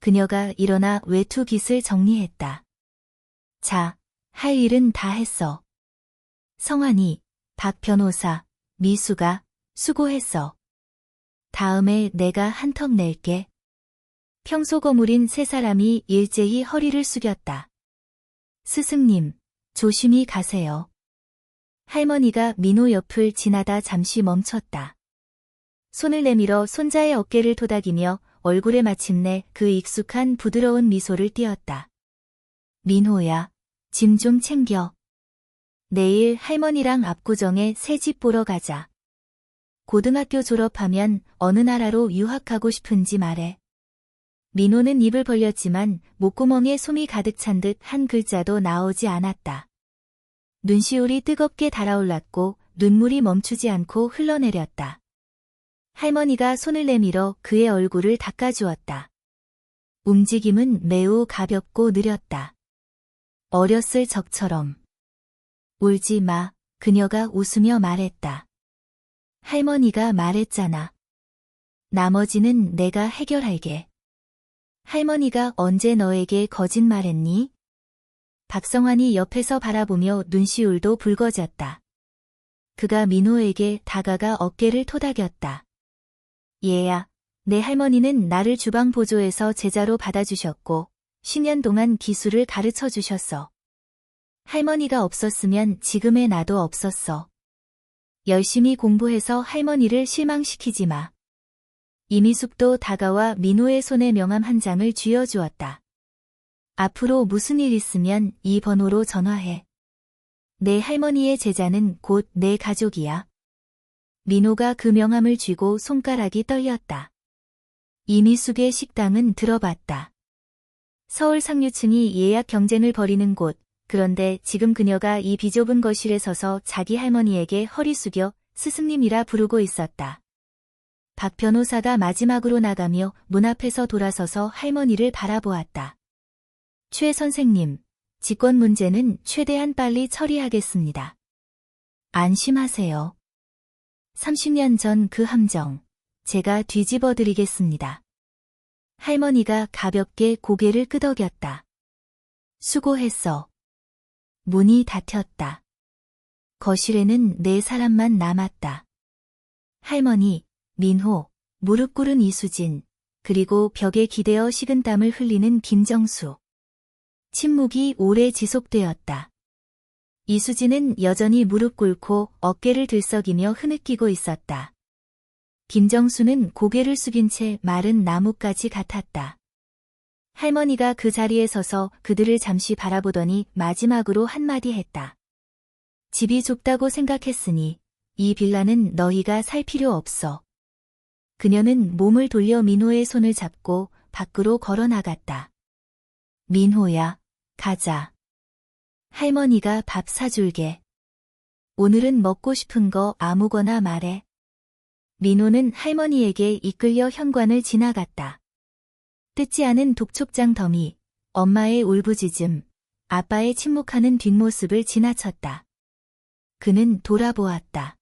그녀가 일어나 외투 깃을 정리했다. 자, 할 일은 다 했어. 성환이, 박 변호사, 미수가 수고했어. 다음에 내가 한턱 낼게. 평소 거물인 3사람이 일제히 허리를 숙였다. 스승님, 조심히 가세요. 할머니가 민호 옆을 지나다 잠시 멈췄다. 손을 내밀어 손자의 어깨를 토닥이며 얼굴에 마침내 그 익숙한 부드러운 미소를 띄었다. 민호야, 짐 좀 챙겨. 내일 할머니랑 압구정에 새 집 보러 가자. 고등학교 졸업하면 어느 나라로 유학하고 싶은지 말해. 민호는 입을 벌렸지만 목구멍에 솜이 가득 찬 듯 한 글자도 나오지 않았다. 눈시울이 뜨겁게 달아올랐고 눈물이 멈추지 않고 흘러내렸다. 할머니가 손을 내밀어 그의 얼굴을 닦아주었다. 움직임은 매우 가볍고 느렸다. 어렸을 적처럼. 울지 마, 그녀가 웃으며 말했다. 할머니가 말했잖아. 나머지는 내가 해결할게. 할머니가 언제 너에게 거짓말했니? 박성환이 옆에서 바라보며 눈시울도 붉어졌다. 그가 민호에게 다가가 어깨를 토닥였다. 얘야, 내 할머니는 나를 주방 보조에서 제자로 받아주셨고 10년 동안 기술을 가르쳐 주셨어. 할머니가 없었으면 지금의 나도 없었어. 열심히 공부해서 할머니를 실망시키지 마. 이미숙도 다가와 민호의 손에 명함 한 장을 쥐어주었다. 앞으로 무슨 일 있으면 이 번호로 전화해. 내 할머니의 제자는 곧 내 가족이야. 민호가 그 명함을 쥐고 손가락이 떨렸다. 이미숙의 식당은 들어봤다. 서울 상류층이 예약 경쟁을 벌이는 곳. 그런데 지금 그녀가 이 비좁은 거실에 서서 자기 할머니에게 허리 숙여 스승님이라 부르고 있었다. 박 변호사가 마지막으로 나가며 문 앞에서 돌아서서 할머니를 바라보았다. 최 선생님, 직권 문제는 최대한 빨리 처리하겠습니다. 안심하세요. 30년 전 그 함정, 제가 뒤집어 드리겠습니다. 할머니가 가볍게 고개를 끄덕였다. 수고했어. 문이 닫혔다. 거실에는 네 사람만 남았다. 할머니, 민호, 무릎 꿇은 이수진, 그리고 벽에 기대어 식은땀을 흘리는 김정수. 침묵이 오래 지속되었다. 이수진은 여전히 무릎 꿇고 어깨를 들썩이며 흐느끼고 있었다. 김정수는 고개를 숙인 채 마른 나뭇가지 같았다. 할머니가 그 자리에 서서 그들을 잠시 바라보더니 마지막으로 한마디 했다. 집이 좁다고 생각했으니 이 빌라는 너희가 살 필요 없어. 그녀는 몸을 돌려 민호의 손을 잡고 밖으로 걸어 나갔다. 민호야, 가자. 할머니가 밥 사줄게. 오늘은 먹고 싶은 거 아무거나 말해. 민호는 할머니에게 이끌려 현관을 지나갔다. 뜯지 않은 독촉장 더미, 엄마의 울부짖음, 아빠의 침묵하는 뒷모습을 지나쳤다. 그는 돌아보았다.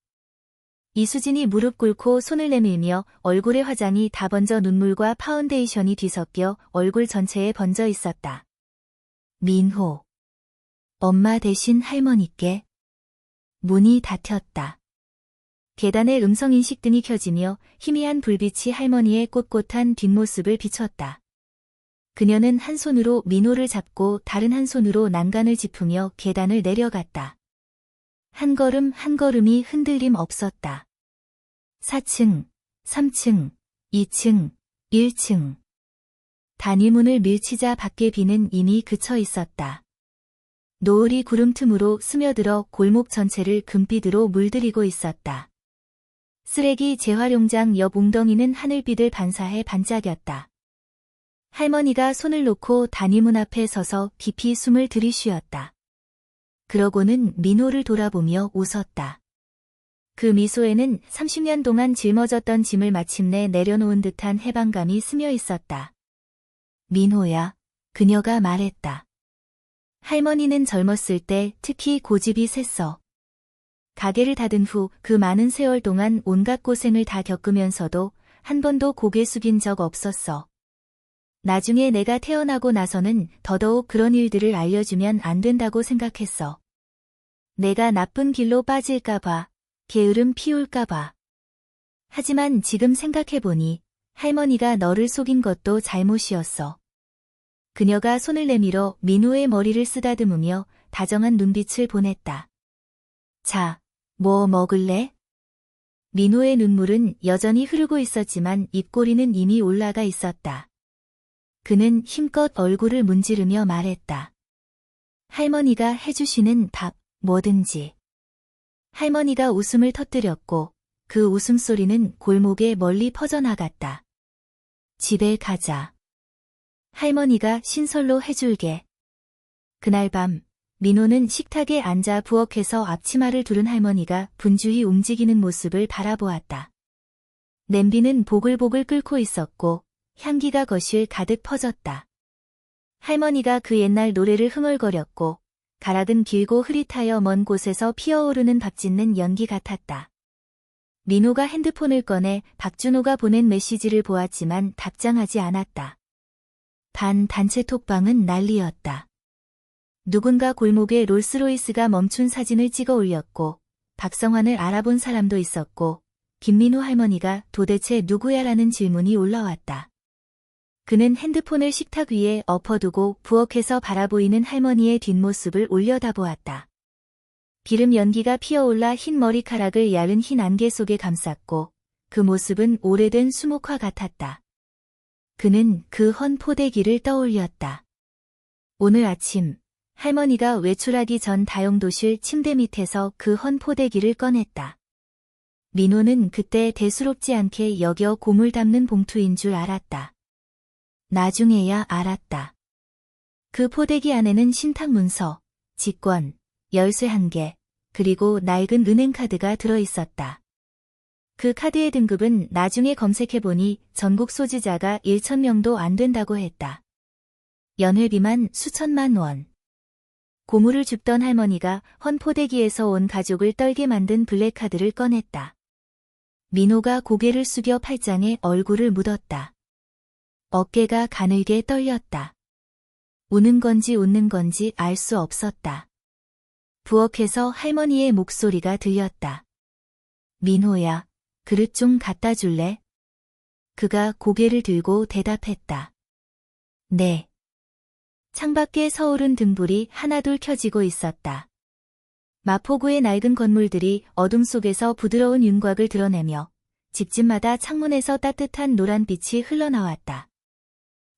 이수진이 무릎 꿇고 손을 내밀며 얼굴의 화장이 다 번져 눈물과 파운데이션이 뒤섞여 얼굴 전체에 번져 있었다. 민호. 엄마 대신 할머니께. 문이 닫혔다. 계단의 음성인식 등이 켜지며 희미한 불빛이 할머니의 꼿꼿한 뒷모습을 비췄다. 그녀는 한 손으로 민호를 잡고 다른 한 손으로 난간을 짚으며 계단을 내려갔다. 한 걸음 한 걸음이 흔들림 없었다. 4층, 3층, 2층, 1층. 단위문을 밀치자 밖에 비는 이미 그쳐 있었다. 노을이 구름 틈으로 스며들어 골목 전체를 금빛으로 물들이고 있었다. 쓰레기 재활용장 옆 웅덩이는 하늘빛을 반사해 반짝였다. 할머니가 손을 놓고 단위문 앞에 서서 깊이 숨을 들이쉬었다. 그러고는 민호를 돌아보며 웃었다. 그 미소에는 30년 동안 짊어졌던 짐을 마침내 내려놓은 듯한 해방감이 스며 있었다. 민호야, 그녀가 말했다. 할머니는 젊었을 때 특히 고집이 셌어. 가게를 닫은 후 그 많은 세월 동안 온갖 고생을 다 겪으면서도 한 번도 고개 숙인 적 없었어. 나중에 내가 태어나고 나서는 더더욱 그런 일들을 알려주면 안 된다고 생각했어. 내가 나쁜 길로 빠질까봐, 게으름 피울까봐. 하지만 지금 생각해보니 할머니가 너를 속인 것도 잘못이었어. 그녀가 손을 내밀어 민호의 머리를 쓰다듬으며 다정한 눈빛을 보냈다. 자, 뭐 먹을래? 민호의 눈물은 여전히 흐르고 있었지만 입꼬리는 이미 올라가 있었다. 그는 힘껏 얼굴을 문지르며 말했다. 할머니가 해주시는 밥, 뭐든지. 할머니가 웃음을 터뜨렸고 그 웃음소리는 골목에 멀리 퍼져나갔다. 집에 가자. 할머니가 신설로 해줄게. 그날 밤 민호는 식탁에 앉아 부엌에서 앞치마를 두른 할머니가 분주히 움직이는 모습을 바라보았다. 냄비는 보글보글 끓고 있었고 향기가 거실 가득 퍼졌다. 할머니가 그 옛날 노래를 흥얼거렸고 가락은 길고 흐릿하여 먼 곳에서 피어오르는 밥 짓는 연기 같았다. 민호가 핸드폰을 꺼내 박준호가 보낸 메시지를 보았지만 답장하지 않았다. 반 단체 톡방은 난리였다. 누군가 골목에 롤스로이스가 멈춘 사진을 찍어 올렸고 박성환을 알아본 사람도 있었고 김민호 할머니가 도대체 누구야라는 질문이 올라왔다. 그는 핸드폰을 식탁 위에 엎어두고 부엌에서 바라보이는 할머니의 뒷모습을 올려다보았다. 기름 연기가 피어올라 흰 머리카락을 야른 흰 안개 속에 감쌌고 그 모습은 오래된 수목화 같았다. 그는 그 헌 포대기를 떠올렸다. 오늘 아침 할머니가 외출하기 전 다용도실 침대 밑에서 그 헌 포대기를 꺼냈다. 민호는 그때 대수롭지 않게 여겨 고물 담는 봉투인 줄 알았다. 나중에야 알았다. 그 포대기 안에는 신탁 문서, 직권, 열쇠 1개, 그리고 낡은 은행카드가 들어있었다. 그 카드의 등급은 나중에 검색해보니 전국 소지자가 1,000명도 안 된다고 했다. 연회비만 수천만 원. 고물을 줍던 할머니가 헌포대기에서 온 가족을 떨게 만든 블랙카드를 꺼냈다. 민호가 고개를 숙여 팔짱에 얼굴을 묻었다. 어깨가 가늘게 떨렸다. 우는 건지 웃는 건지 알 수 없었다. 부엌에서 할머니의 목소리가 들렸다. 민호야, 그릇 좀 갖다 줄래? 그가 고개를 들고 대답했다. 네. 창밖에 서울은 등불이 하나둘 켜지고 있었다. 마포구의 낡은 건물들이 어둠 속에서 부드러운 윤곽을 드러내며 집집마다 창문에서 따뜻한 노란빛이 흘러나왔다.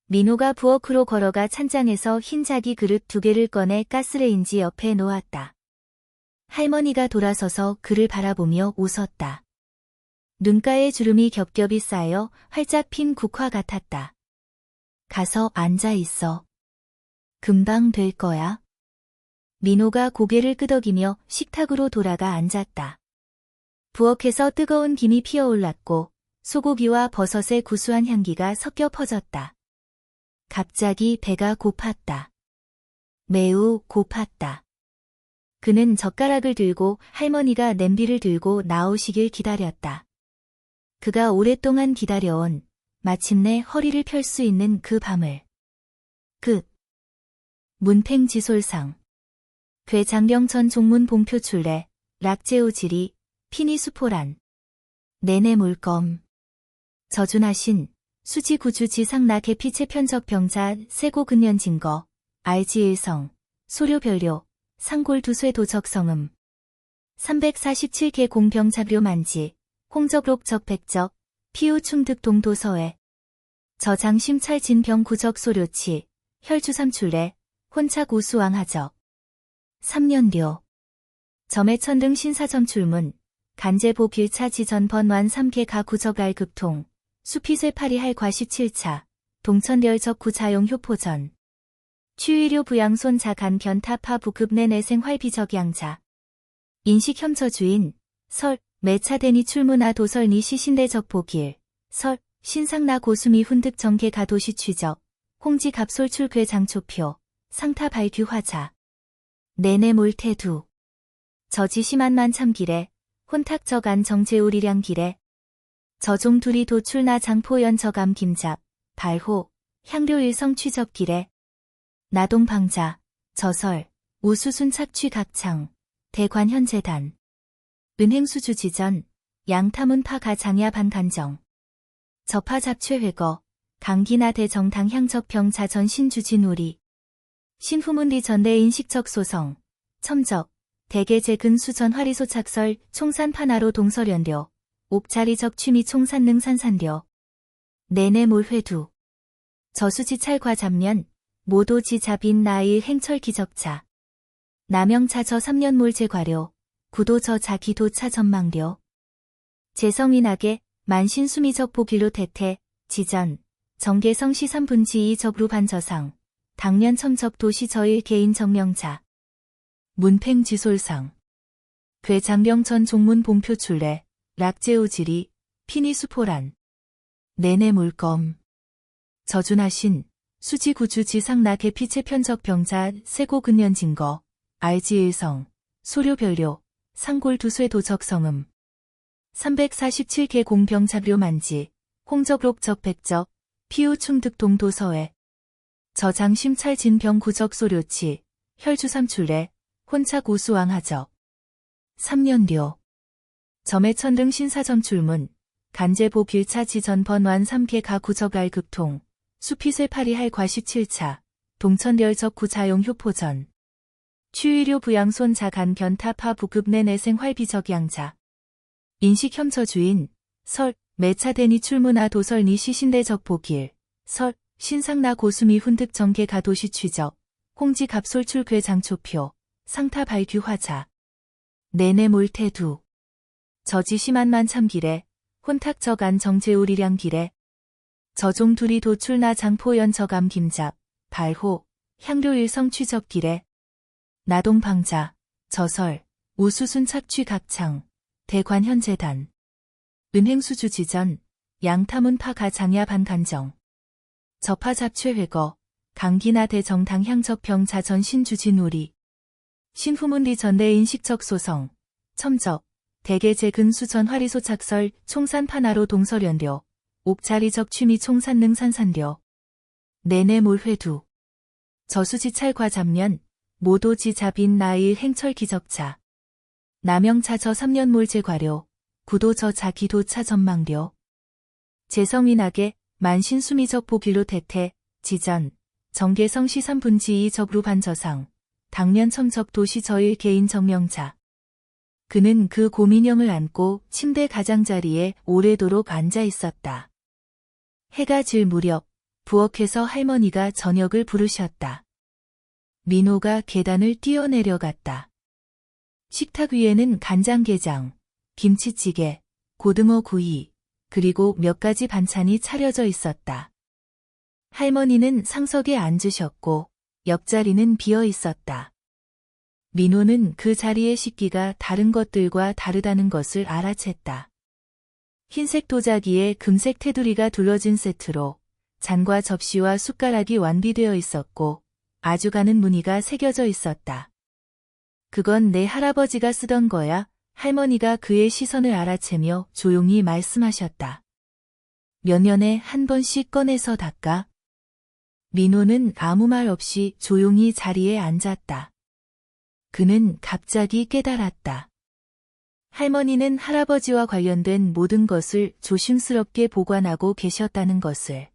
민호가 부엌으로 걸어가 찬장에서 흰 자기 그릇 2개를 꺼내 가스레인지 옆에 놓았다. 할머니가 돌아서서 그를 바라보며 웃었다. 눈가에 주름이 겹겹이 쌓여 활짝 핀 국화 같았다. 가서 앉아 있어. 금방 될 거야. 민호가 고개를 끄덕이며 식탁으로 돌아가 앉았다. 부엌에서 뜨거운 김이 피어올랐고 소고기와 버섯의 구수한 향기가 섞여 퍼졌다. 갑자기 배가 고팠다. 매우 고팠다. 그는 젓가락을 들고 할머니가 냄비를 들고 나오시길 기다렸다. 그가 오랫동안 기다려온 마침내 허리를 펼 수 있는 그 밤을. 끝. 문팽지솔상. 괴장병천 종문 봉표 출래, 락제오지리, 피니수포란. 내내 물검. 저준하신, 수지구주 지상나 계피체 편적 병자 세고 근년 증거, 알지일성, 소료별료, 상골두쇠 도적성음. 347개 공병잡료 만지, 홍적록 적백적, 피우충득 동도서회. 저장심찰 진병 구적 소료치, 혈주삼출래, 혼착 우수왕하적. 3년료. 점해천 등 신사점 출문, 간제보 길차 지전 번완 3개 가구적알 급통, 수피쇠파리할 과시 7차, 동천열적 구자용 효포전. 취의료 부양손 자간 견타파 부급내 내생 활비적양자. 인식혐처 주인, 설, 매차대니 출문하 도설니 시신대적 보길, 설, 신상나 고수미 훈득 정계 가도시 취적, 홍지 갑솔출 괴장초표, 상타 발규 화자. 내내 몰태두. 저지시만만 참기래, 혼탁저간 정제우리량 기래. 저종두리 도출나 장포연 저감 김잡, 발호, 향료일성 취적 기래. 나동방자, 저설, 우수순 착취 각창, 대관현재단. 은행수주 지전, 양타문 파가 장야 반간정. 저파 잡최회거, 강기나 대정당 향적병 자전 신주진우리. 신후문리 전대 인식적 소성, 첨적, 대개재근 수전 화리소 착설 총산 파나로 동설연료, 옥자리적 취미 총산 능산산료. 내내 몰회두. 저수지찰과 잡면, 모도지 잡인 나일 행철 기적차. 남영차 저 3년 몰제과료, 구도 저 자기도차 전망료. 재성인하게, 만신수미적 보길로 태태, 지전, 정계성 시삼분지 이적루 반저상, 당면 첨적 도시 저일 개인 정명자. 문팽지솔상. 괴장병천 종문 봉표 출래, 락제오지리, 피니수포란. 내내 물검. 저준하신, 수지구주 지상나 계피체 편적 병자 세고 근년 증거, 알지일성, 소료별료, 상골두쇠 도적성음. 347개 공병잡료 만지, 홍적록 적백적, 피우충득 동도서회. 저장심찰 진병 구적 소료치, 혈주삼출래, 혼착 우수왕하적. 3년료. 점해천 등 신사점 출문, 간제보 길차 지전 번완 3개 가구적알 급통, 수피쇠파리할 과시 7차, 동천열적 구자용 효포전. 취의료 부양손 자간 견타파 부급내 내생 활비적양자. 인식혐처 주인, 설, 매차대니 출문하 도설니 시신대적 보길, 설, 신상나 고수미 훈득 정계 가도시 취적, 홍지 갑솔출 괴장초표, 상타 발규 화자. 내내 몰태두. 저지시만만 참기래, 혼탁저간 정제우리량 기래. 저종두리 도출나 장포연 저감 김잡, 발호, 향료일성 취적 기래. 나동방자, 저설, 우수순 착취 각창, 대관현재단. 은행수주 지전, 양타문파 가장야 반간정. 저파 잡최회거, 강기나 대정당 향적평 자전 신주진우리. 신후문리 전대 인식적 소성, 첨적, 대개 재근수전 화리소 착설, 총산파나로 동서련료, 옥자리적 취미 총산 능산산료. 내내몰회두. 저수지찰 과잡년, 모도지 자빈 나일 행철 기적차. 남영차 저 3년몰 제과료, 구도 저 자기도차 전망료. 재성인하게, 만신수미적 보길로 태태, 지전, 정계성 시삼분지이 적루반저상, 당년 첨적 도시 저일 개인 정명자. 그는 그 고민형을 안고 침대 가장자리에 오래도록 앉아 있었다. 해가 질 무렵, 부엌에서 할머니가 저녁을 부르셨다. 민호가 계단을 뛰어내려갔다. 식탁 위에는 간장게장, 김치찌개, 고등어 구이, 그리고 몇 가지 반찬이 차려져 있었다. 할머니는 상석에 앉으셨고 옆자리는 비어 있었다. 민호는 그 자리의 식기가 다른 것들과 다르다는 것을 알아챘다. 흰색 도자기에 금색 테두리가 둘러진 세트로 잔과 접시와 숟가락이 완비되어 있었고 아주 가는 무늬가 새겨져 있었다. 그건 내 할아버지가 쓰던 거야. 할머니가 그의 시선을 알아채며 조용히 말씀하셨다. 몇 년에 한 번씩 꺼내서 닦아. 민호는 아무 말 없이 조용히 자리에 앉았다. 그는 갑자기 깨달았다. 할머니는 할아버지와 관련된 모든 것을 조심스럽게 보관하고 계셨다는 것을.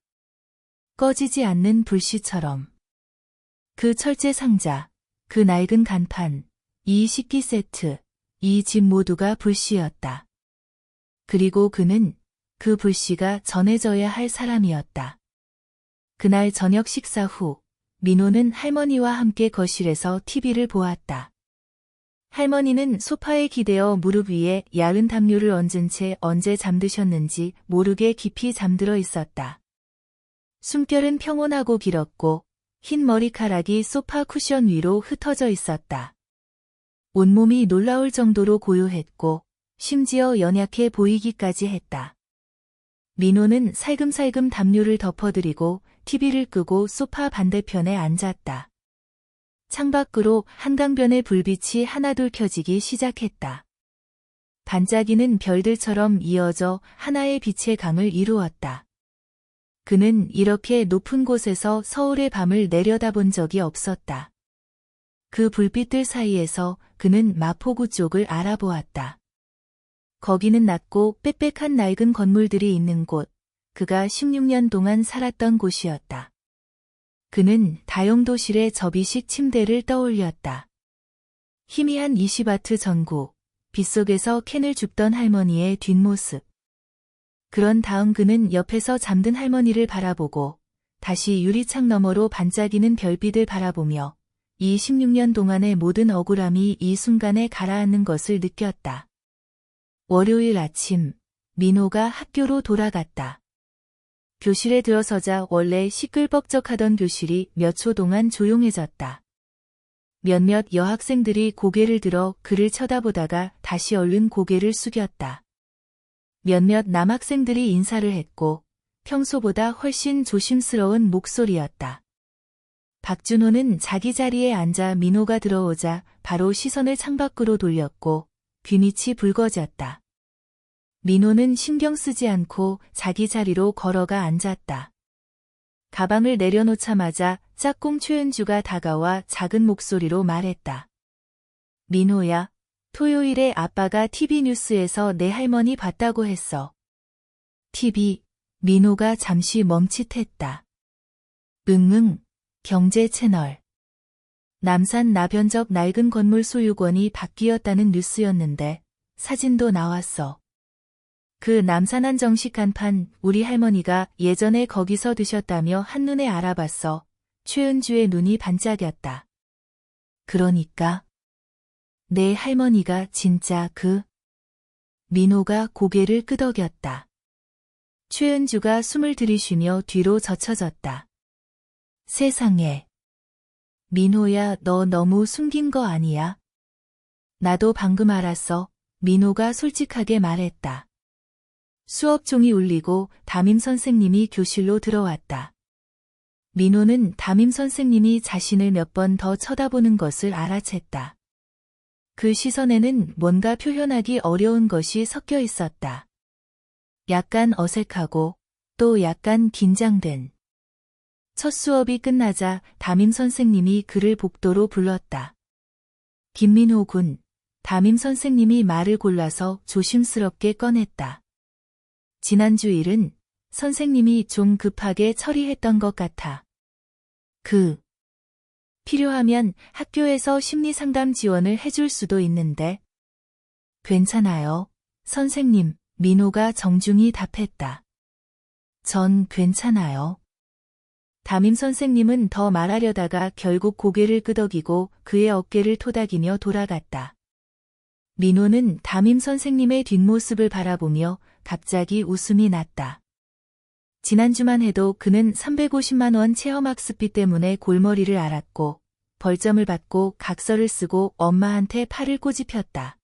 꺼지지 않는 불씨처럼. 그 철제 상자, 그 낡은 간판, 이 식기 세트, 이 집 모두가 불씨였다. 그리고 그는 그 불씨가 전해져야 할 사람이었다. 그날 저녁 식사 후 민호는 할머니와 함께 거실에서 TV를 보았다. 할머니는 소파에 기대어 무릎 위에 얇은 담요를 얹은 채 언제 잠드셨는지 모르게 깊이 잠들어 있었다. 숨결은 평온하고 길었고 흰 머리카락이 소파 쿠션 위로 흩어져 있었다. 온몸이 놀라울 정도로 고요했고 심지어 연약해 보이기까지 했다. 민호는 살금살금 담요를 덮어드리고 TV를 끄고 소파 반대편에 앉았다. 창밖으로 한강변의 불빛이 하나둘 켜지기 시작했다. 반짝이는 별들처럼 이어져 하나의 빛의 강을 이루었다. 그는 이렇게 높은 곳에서 서울의 밤을 내려다본 적이 없었다. 그 불빛들 사이에서 그는 마포구 쪽을 알아보았다. 거기는 낮고 빽빽한 낡은 건물들이 있는 곳, 그가 16년 동안 살았던 곳이었다. 그는 다용도실의 접이식 침대를 떠올렸다. 희미한 20와트 전구, 빗속에서 캔을 줍던 할머니의 뒷모습. 그런 다음 그는 옆에서 잠든 할머니를 바라보고 다시 유리창 너머로 반짝이는 별빛을 바라보며 이 16년 동안의 모든 억울함이 이 순간에 가라앉는 것을 느꼈다. 월요일 아침, 민호가 학교로 돌아갔다. 교실에 들어서자 원래 시끌벅적하던 교실이 몇 초 동안 조용해졌다. 몇몇 여학생들이 고개를 들어 그를 쳐다보다가 다시 얼른 고개를 숙였다. 몇몇 남학생들이 인사를 했고 평소보다 훨씬 조심스러운 목소리였다. 박준호는 자기 자리에 앉아 민호가 들어오자 바로 시선을 창밖으로 돌렸고 귀밑이 붉어졌다. 민호는 신경 쓰지 않고 자기 자리로 걸어가 앉았다. 가방을 내려놓자마자 짝꿍 최은주가 다가와 작은 목소리로 말했다. 민호야, 토요일에 아빠가 TV 뉴스에서 내 할머니 봤다고 했어. TV, 민호가 잠시 멈칫했다. 응응, 경제 채널. 남산 나변적 낡은 건물 소유권이 바뀌었다는 뉴스였는데 사진도 나왔어. 그 남산한 정식 간판 우리 할머니가 예전에 거기서 드셨다며 한눈에 알아봤어. 최은주의 눈이 반짝였다. 그러니까 내 할머니가 진짜 민호가 고개를 끄덕였다. 최은주가 숨을 들이쉬며 뒤로 젖혀졌다. 세상에. 민호야, 너 너무 숨긴 거 아니야? 나도 방금 알았어. 민호가 솔직하게 말했다. 수업종이 울리고 담임 선생님이 교실로 들어왔다. 민호는 담임 선생님이 자신을 몇 번 더 쳐다보는 것을 알아챘다. 그 시선에는 뭔가 표현하기 어려운 것이 섞여 있었다. 약간 어색하고 또 약간 긴장된. 첫 수업이 끝나자 담임 선생님이 그를 복도로 불렀다. 김민호 군, 담임 선생님이 말을 골라서 조심스럽게 꺼냈다. 지난 주일은 선생님이 좀 급하게 처리했던 것 같아. 필요하면 학교에서 심리상담 지원을 해줄 수도 있는데. 괜찮아요, 선생님, 민호가 정중히 답했다. 전 괜찮아요. 담임 선생님은 더 말하려다가 결국 고개를 끄덕이고 그의 어깨를 토닥이며 돌아갔다. 민호는 담임 선생님의 뒷모습을 바라보며 갑자기 웃음이 났다. 지난주만 해도 그는 350만 원 체험학습비 때문에 골머리를 앓았고 벌점을 받고 각서를 쓰고 엄마한테 팔을 꼬집혔다.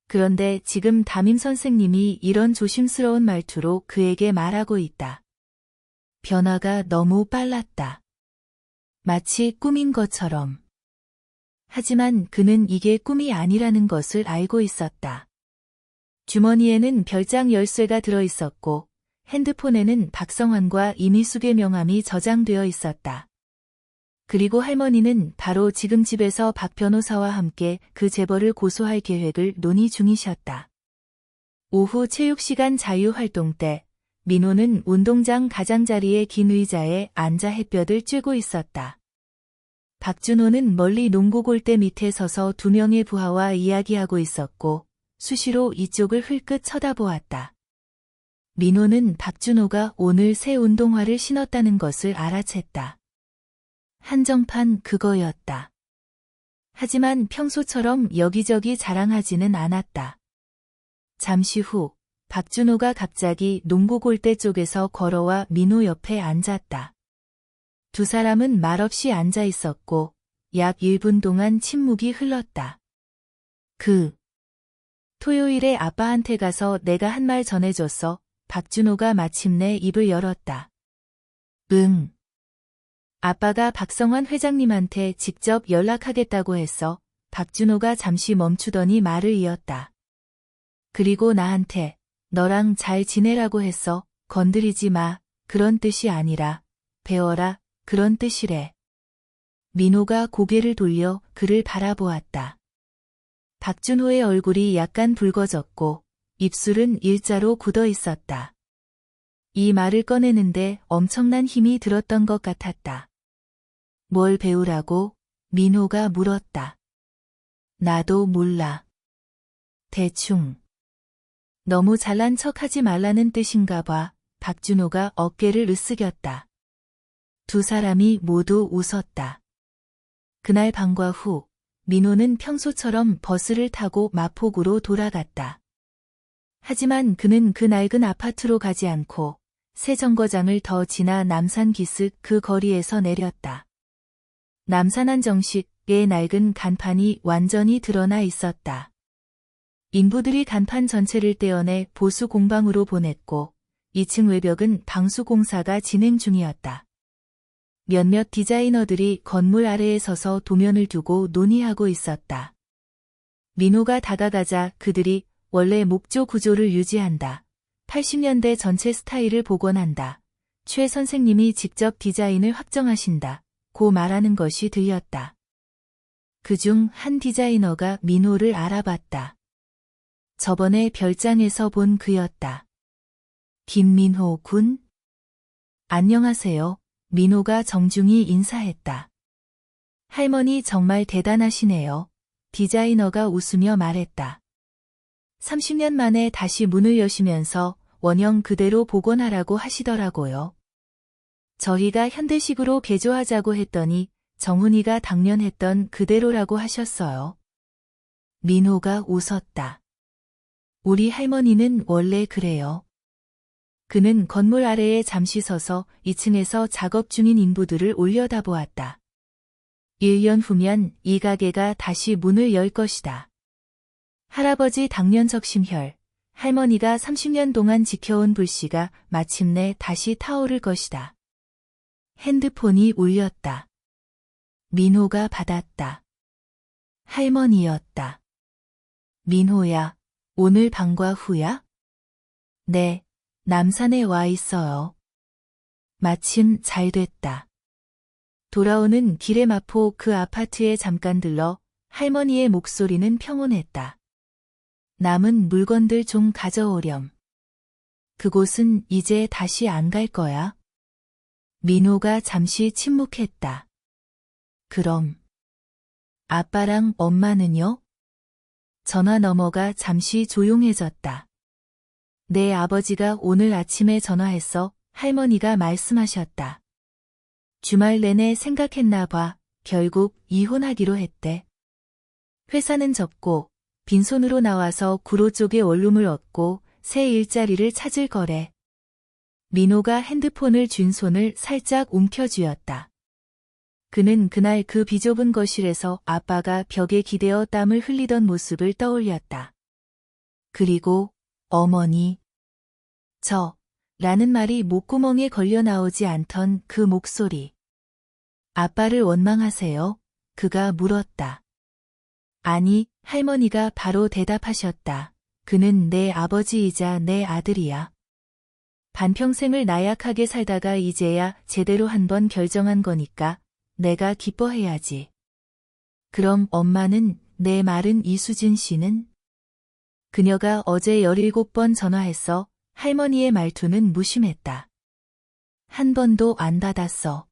그런데 지금 담임 선생님이 이런 조심스러운 말투로 그에게 말하고 있다. 변화가 너무 빨랐다. 마치 꿈인 것처럼. 하지만 그는 이게 꿈이 아니라는 것을 알고 있었다. 주머니에는 별장 열쇠가 들어있었고 핸드폰에는 박성환과 이미숙의 명함이 저장되어 있었다. 그리고 할머니는 바로 지금 집에서 박 변호사와 함께 그 재벌을 고소할 계획을 논의 중이셨다. 오후 체육시간 자유활동 때 민호는 운동장 가장자리의 긴 의자에 앉아 햇볕을 쬐고 있었다. 박준호는 멀리 농구 골대 밑에 서서 두 명의 부하와 이야기하고 있었고 수시로 이쪽을 흘끗 쳐다보았다. 민호는 박준호가 오늘 새 운동화를 신었다는 것을 알아챘다. 한정판 그거였다. 하지만 평소처럼 여기저기 자랑하지는 않았다. 잠시 후 박준호가 갑자기 농구 골대 쪽에서 걸어와 민호 옆에 앉았다. 두 사람은 말없이 앉아 있었고 약 1분 동안 침묵이 흘렀다. 토요일에 아빠한테 가서 내가 한 말 전해줬어. 박준호가 마침내 입을 열었다. 응. 아빠가 박성환 회장님한테 직접 연락하겠다고 했어. 박준호가 잠시 멈추더니 말을 이었다. 그리고 나한테 너랑 잘 지내라고 했어. 건드리지 마. 그런 뜻이 아니라 배워라. 그런 뜻이래. 민호가 고개를 돌려 그를 바라보았다. 박준호의 얼굴이 약간 붉어졌고 입술은 일자로 굳어 있었다. 이 말을 꺼내는데 엄청난 힘이 들었던 것 같았다. 뭘 배우라고? 민호가 물었다. 나도 몰라. 대충. 너무 잘난 척하지 말라는 뜻인가 봐. 박준호가 어깨를 으쓱였다. 두 사람이 모두 웃었다. 그날 밤과 후 민호는 평소처럼 버스를 타고 마포구로 돌아갔다. 하지만 그는 그 낡은 아파트로 가지 않고 새 정거장을 더 지나 남산 기슭 그 거리에서 내렸다. 남산한 정식의 낡은 간판이 완전히 드러나 있었다. 인부들이 간판 전체를 떼어내 보수 공방으로 보냈고 2층 외벽은 방수 공사가 진행 중이었다. 몇몇 디자이너들이 건물 아래에 서서 도면을 두고 논의하고 있었다. 민호가 다가가자 그들이 원래 목조 구조를 유지한다. 80년대 전체 스타일을 복원한다. 최 선생님이 직접 디자인을 확정하신다. 고 말하는 것이 들렸다. 그중 한 디자이너가 민호를 알아봤다. 저번에 별장에서 본 그였다. 김민호 군? 안녕하세요. 민호가 정중히 인사했다. 할머니 정말 대단하시네요. 디자이너가 웃으며 말했다. 30년 만에 다시 문을 여시면서 원형 그대로 복원하라고 하시더라고요. 저희가 현대식으로 개조하자고 했더니 정훈이가 당년 했던 그대로라고 하셨어요. 민호가 웃었다. 우리 할머니는 원래 그래요. 그는 건물 아래에 잠시 서서 2층에서 작업 중인 인부들을 올려다보았다. 1년 후면 이 가게가 다시 문을 열 것이다. 할아버지 당년 적심혈, 할머니가 30년 동안 지켜온 불씨가 마침내 다시 타오를 것이다. 핸드폰이 울렸다. 민호가 받았다. 할머니였다. 민호야, 오늘 방과 후야? 네, 남산에 와 있어요. 마침 잘 됐다. 돌아오는 길에 마포 그 아파트에 잠깐 들러 할머니의 목소리는 평온했다. 남은 물건들 좀 가져오렴. 그곳은 이제 다시 안 갈 거야. 민호가 잠시 침묵했다. 그럼 아빠랑 엄마는요? 전화 너머가 잠시 조용해졌다. 내 아버지가 오늘 아침에 전화해서 할머니가 말씀하셨다. 주말 내내 생각했나 봐. 결국 이혼하기로 했대. 회사는 접고 빈손으로 나와서 구로 쪽에 원룸을 얻고 새 일자리를 찾을 거래. 민호가 핸드폰을 쥔 손을 살짝 움켜쥐었다. 그는 그날 그 비좁은 거실에서 아빠가 벽에 기대어 땀을 흘리던 모습을 떠올렸다. 그리고 어머니. 라는 말이 목구멍에 걸려 나오지 않던 그 목소리. 아빠를 원망하세요? 그가 물었다. 아니, 할머니가 바로 대답하셨다. 그는 내 아버지이자 내 아들이야. 반평생을 나약하게 살다가 이제야 제대로 한번 결정한 거니까 내가 기뻐해야지. 그럼 엄마는, 내 말은 이수진 씨는? 그녀가 어제 17번 전화했어. 할머니의 말투는 무심했다. 한 번도 안 받았어.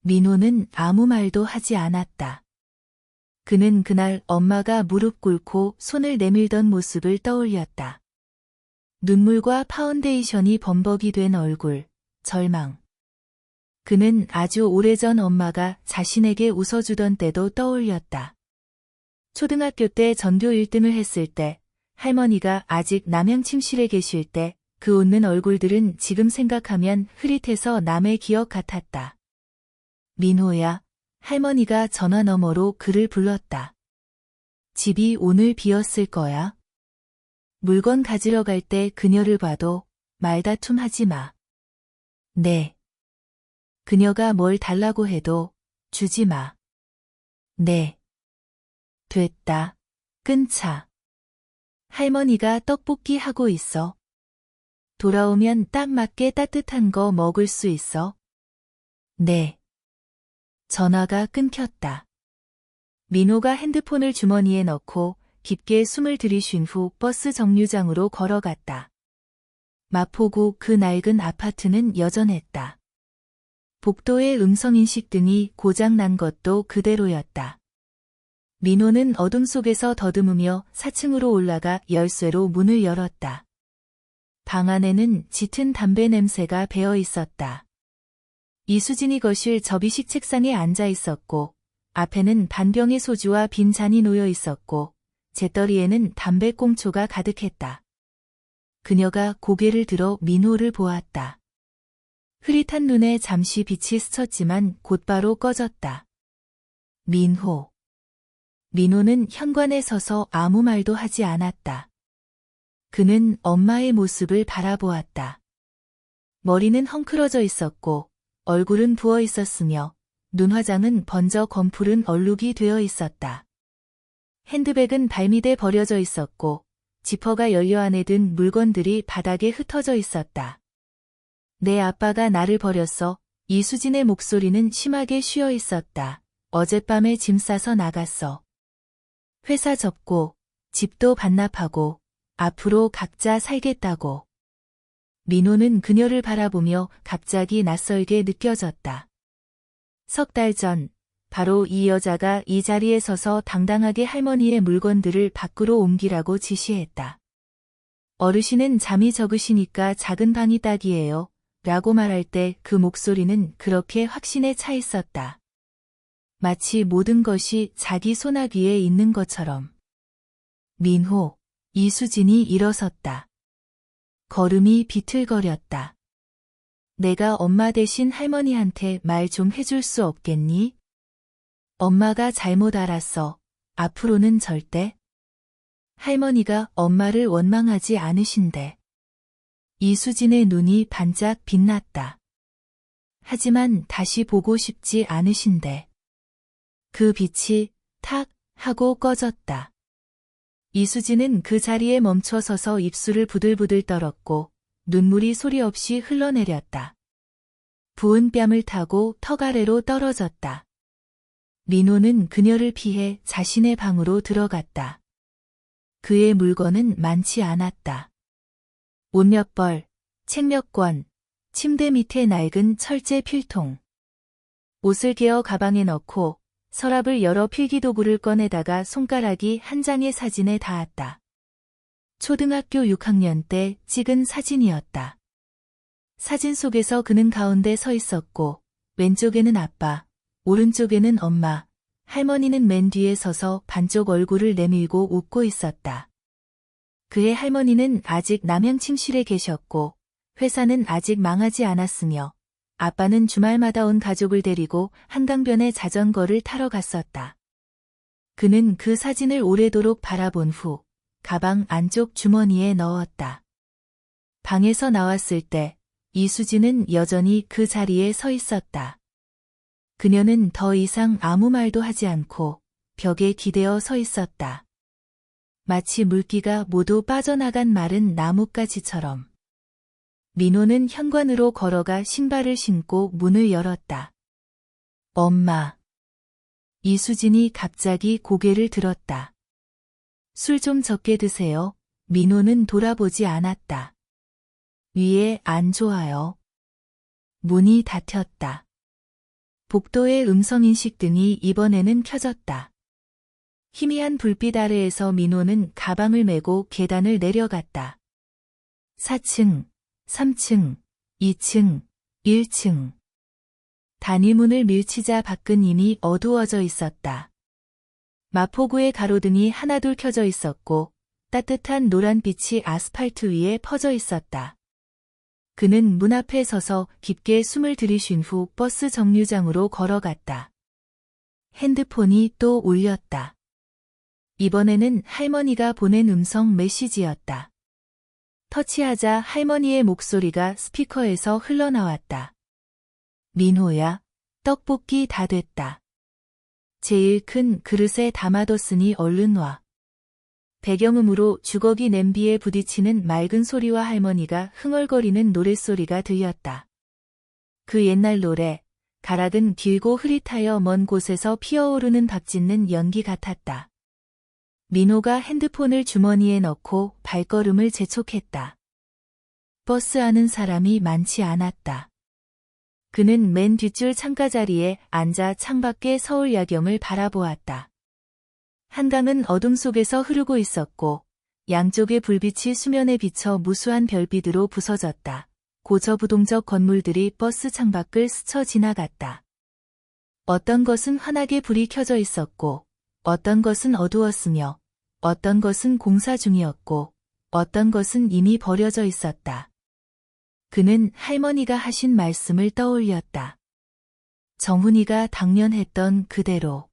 민호는 아무 말도 하지 않았다. 그는 그날 엄마가 무릎 꿇고 손을 내밀던 모습을 떠올렸다. 눈물과 파운데이션이 범벅이 된 얼굴, 절망. 그는 아주 오래전 엄마가 자신에게 웃어주던 때도 떠올렸다. 초등학교 때 전교 1등을 했을 때, 할머니가 아직 남양 침실에 계실 때 그 웃는 얼굴들은 지금 생각하면 흐릿해서 남의 기억 같았다. 민호야, 할머니가 전화 너머로 그를 불렀다. 집이 오늘 비었을 거야. 물건 가지러 갈 때 그녀를 봐도 말다툼 하지 마. 네. 그녀가 뭘 달라고 해도 주지 마. 네. 됐다. 끊자. 할머니가 떡볶이 하고 있어. 돌아오면 딱 맞게 따뜻한 거 먹을 수 있어? 네. 전화가 끊겼다. 민호가 핸드폰을 주머니에 넣고 깊게 숨을 들이쉰 후 버스 정류장으로 걸어갔다. 마포구 그 낡은 아파트는 여전했다. 복도의 음성인식 등이 고장난 것도 그대로였다. 민호는 어둠 속에서 더듬으며 4층으로 올라가 열쇠로 문을 열었다. 방 안에는 짙은 담배 냄새가 배어 있었다. 이수진이 거실 접이식 책상에 앉아 있었고, 앞에는 반병의 소주와 빈 잔이 놓여 있었고, 재떨이에는 담배꽁초가 가득했다. 그녀가 고개를 들어 민호를 보았다. 흐릿한 눈에 잠시 빛이 스쳤지만 곧바로 꺼졌다. 민호. 민호는 현관에 서서 아무 말도 하지 않았다. 그는 엄마의 모습을 바라보았다. 머리는 헝클어져 있었고 얼굴은 부어 있었으며 눈화장은 번져 검푸른 얼룩이 되어 있었다. 핸드백은 발밑에 버려져 있었고 지퍼가 열려 안에 든 물건들이 바닥에 흩어져 있었다. 내 아빠가 나를 버렸어. 이수진의 목소리는 심하게 쉬어 있었다. 어젯밤에 짐 싸서 나갔어. 회사 접고 집도 반납하고 앞으로 각자 살겠다고. 민호는 그녀를 바라보며 갑자기 낯설게 느껴졌다. 석 달 전, 바로 이 여자가 이 자리에 서서 당당하게 할머니의 물건들을 밖으로 옮기라고 지시했다. 어르신은 잠이 적으시니까 작은 방이 딱이에요. 라고 말할 때 그 목소리는 그렇게 확신에 차 있었다. 마치 모든 것이 자기 손아귀 위에 있는 것처럼. 민호, 이수진이 일어섰다. 걸음이 비틀거렸다. 내가 엄마 대신 할머니한테 말 좀 해줄 수 없겠니? 엄마가 잘못 알았어. 앞으로는 절대. 할머니가 엄마를 원망하지 않으신대. 이수진의 눈이 반짝 빛났다. 하지만 다시 보고 싶지 않으신데. 그 빛이 탁 하고 꺼졌다. 이수진은 그 자리에 멈춰 서서 입술을 부들부들 떨었고 눈물이 소리 없이 흘러내렸다. 부은 뺨을 타고 턱 아래로 떨어졌다. 민호는 그녀를 피해 자신의 방으로 들어갔다. 그의 물건은 많지 않았다. 옷 몇 벌, 책 몇 권, 침대 밑에 낡은 철제 필통. 옷을 개어 가방에 넣고 서랍을 열어 필기도구를 꺼내다가 손가락이 한 장의 사진에 닿았다. 초등학교 6학년 때 찍은 사진이었다. 사진 속에서 그는 가운데 서 있었고 왼쪽에는 아빠, 오른쪽에는 엄마, 할머니는 맨 뒤에 서서 반쪽 얼굴을 내밀고 웃고 있었다. 그의 할머니는 아직 남양침실에 계셨고 회사는 아직 망하지 않았으며 아빠는 주말마다 온 가족을 데리고 한강변에 자전거를 타러 갔었다. 그는 그 사진을 오래도록 바라본 후 가방 안쪽 주머니에 넣었다. 방에서 나왔을 때 이수진은 여전히 그 자리에 서 있었다. 그녀는 더 이상 아무 말도 하지 않고 벽에 기대어 서 있었다. 마치 물기가 모두 빠져나간 마른 나뭇가지처럼. 민호는 현관으로 걸어가 신발을 신고 문을 열었다. 엄마. 이수진이 갑자기 고개를 들었다. 술 좀 적게 드세요. 민호는 돌아보지 않았다. 위에 안 좋아요. 문이 닫혔다. 복도의 음성인식 등이 이번에는 켜졌다. 희미한 불빛 아래에서 민호는 가방을 메고 계단을 내려갔다. 4층, 3층, 2층, 1층. 단위문을 밀치자 밖은 이미 어두워져 있었다. 마포구의 가로등이 하나둘 켜져 있었고 따뜻한 노란빛이 아스팔트 위에 퍼져 있었다. 그는 문 앞에 서서 깊게 숨을 들이쉰 후 버스 정류장으로 걸어갔다. 핸드폰이 또 울렸다. 이번에는 할머니가 보낸 음성 메시지였다. 터치하자 할머니의 목소리가 스피커에서 흘러나왔다. 민호야, 떡볶이 다 됐다. 제일 큰 그릇에 담아뒀으니 얼른 와. 배경음으로 주걱이 냄비에 부딪히는 맑은 소리와 할머니가 흥얼거리는 노랫소리가 들렸다. 그 옛날 노래, 가락은 길고 흐릿하여 먼 곳에서 피어오르는 밥 짓는 연기 같았다. 민호가 핸드폰을 주머니에 넣고 발걸음을 재촉했다. 버스 안은 사람이 많지 않았다. 그는 맨 뒷줄 창가 자리에 앉아 창밖의 서울 야경을 바라보았다. 한강은 어둠 속에서 흐르고 있었고 양쪽의 불빛이 수면에 비쳐 무수한 별빛으로 부서졌다. 고저부동적 건물들이 버스 창밖을 스쳐 지나갔다. 어떤 것은 환하게 불이 켜져 있었고 어떤 것은 어두웠으며 어떤 것은 공사 중이었고 어떤 것은 이미 버려져 있었다. 그는 할머니가 하신 말씀을 떠올렸다. 정훈이가 당년 했던 그대로.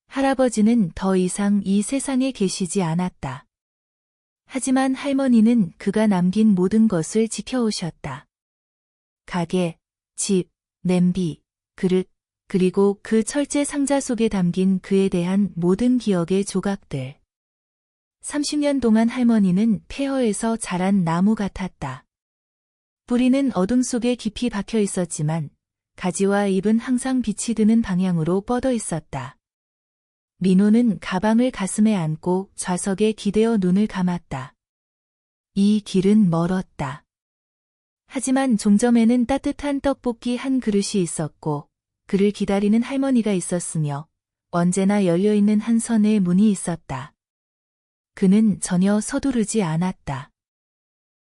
할아버지는 더 이상 이 세상에 계시지 않았다. 하지만 할머니는 그가 남긴 모든 것을 지켜오셨다. 가게, 집, 냄비, 그릇, 그리고 그 철제 상자 속에 담긴 그에 대한 모든 기억의 조각들. 30년 동안 할머니는 폐허에서 자란 나무 같았다. 뿌리는 어둠 속에 깊이 박혀 있었지만 가지와 잎은 항상 빛이 드는 방향으로 뻗어 있었다. 민호는 가방을 가슴에 안고 좌석에 기대어 눈을 감았다. 이 길은 멀었다. 하지만 종점에는 따뜻한 떡볶이 한 그릇이 있었고 그를 기다리는 할머니가 있었으며 언제나 열려있는 한 선의 문이 있었다. 그는 전혀 서두르지 않았다.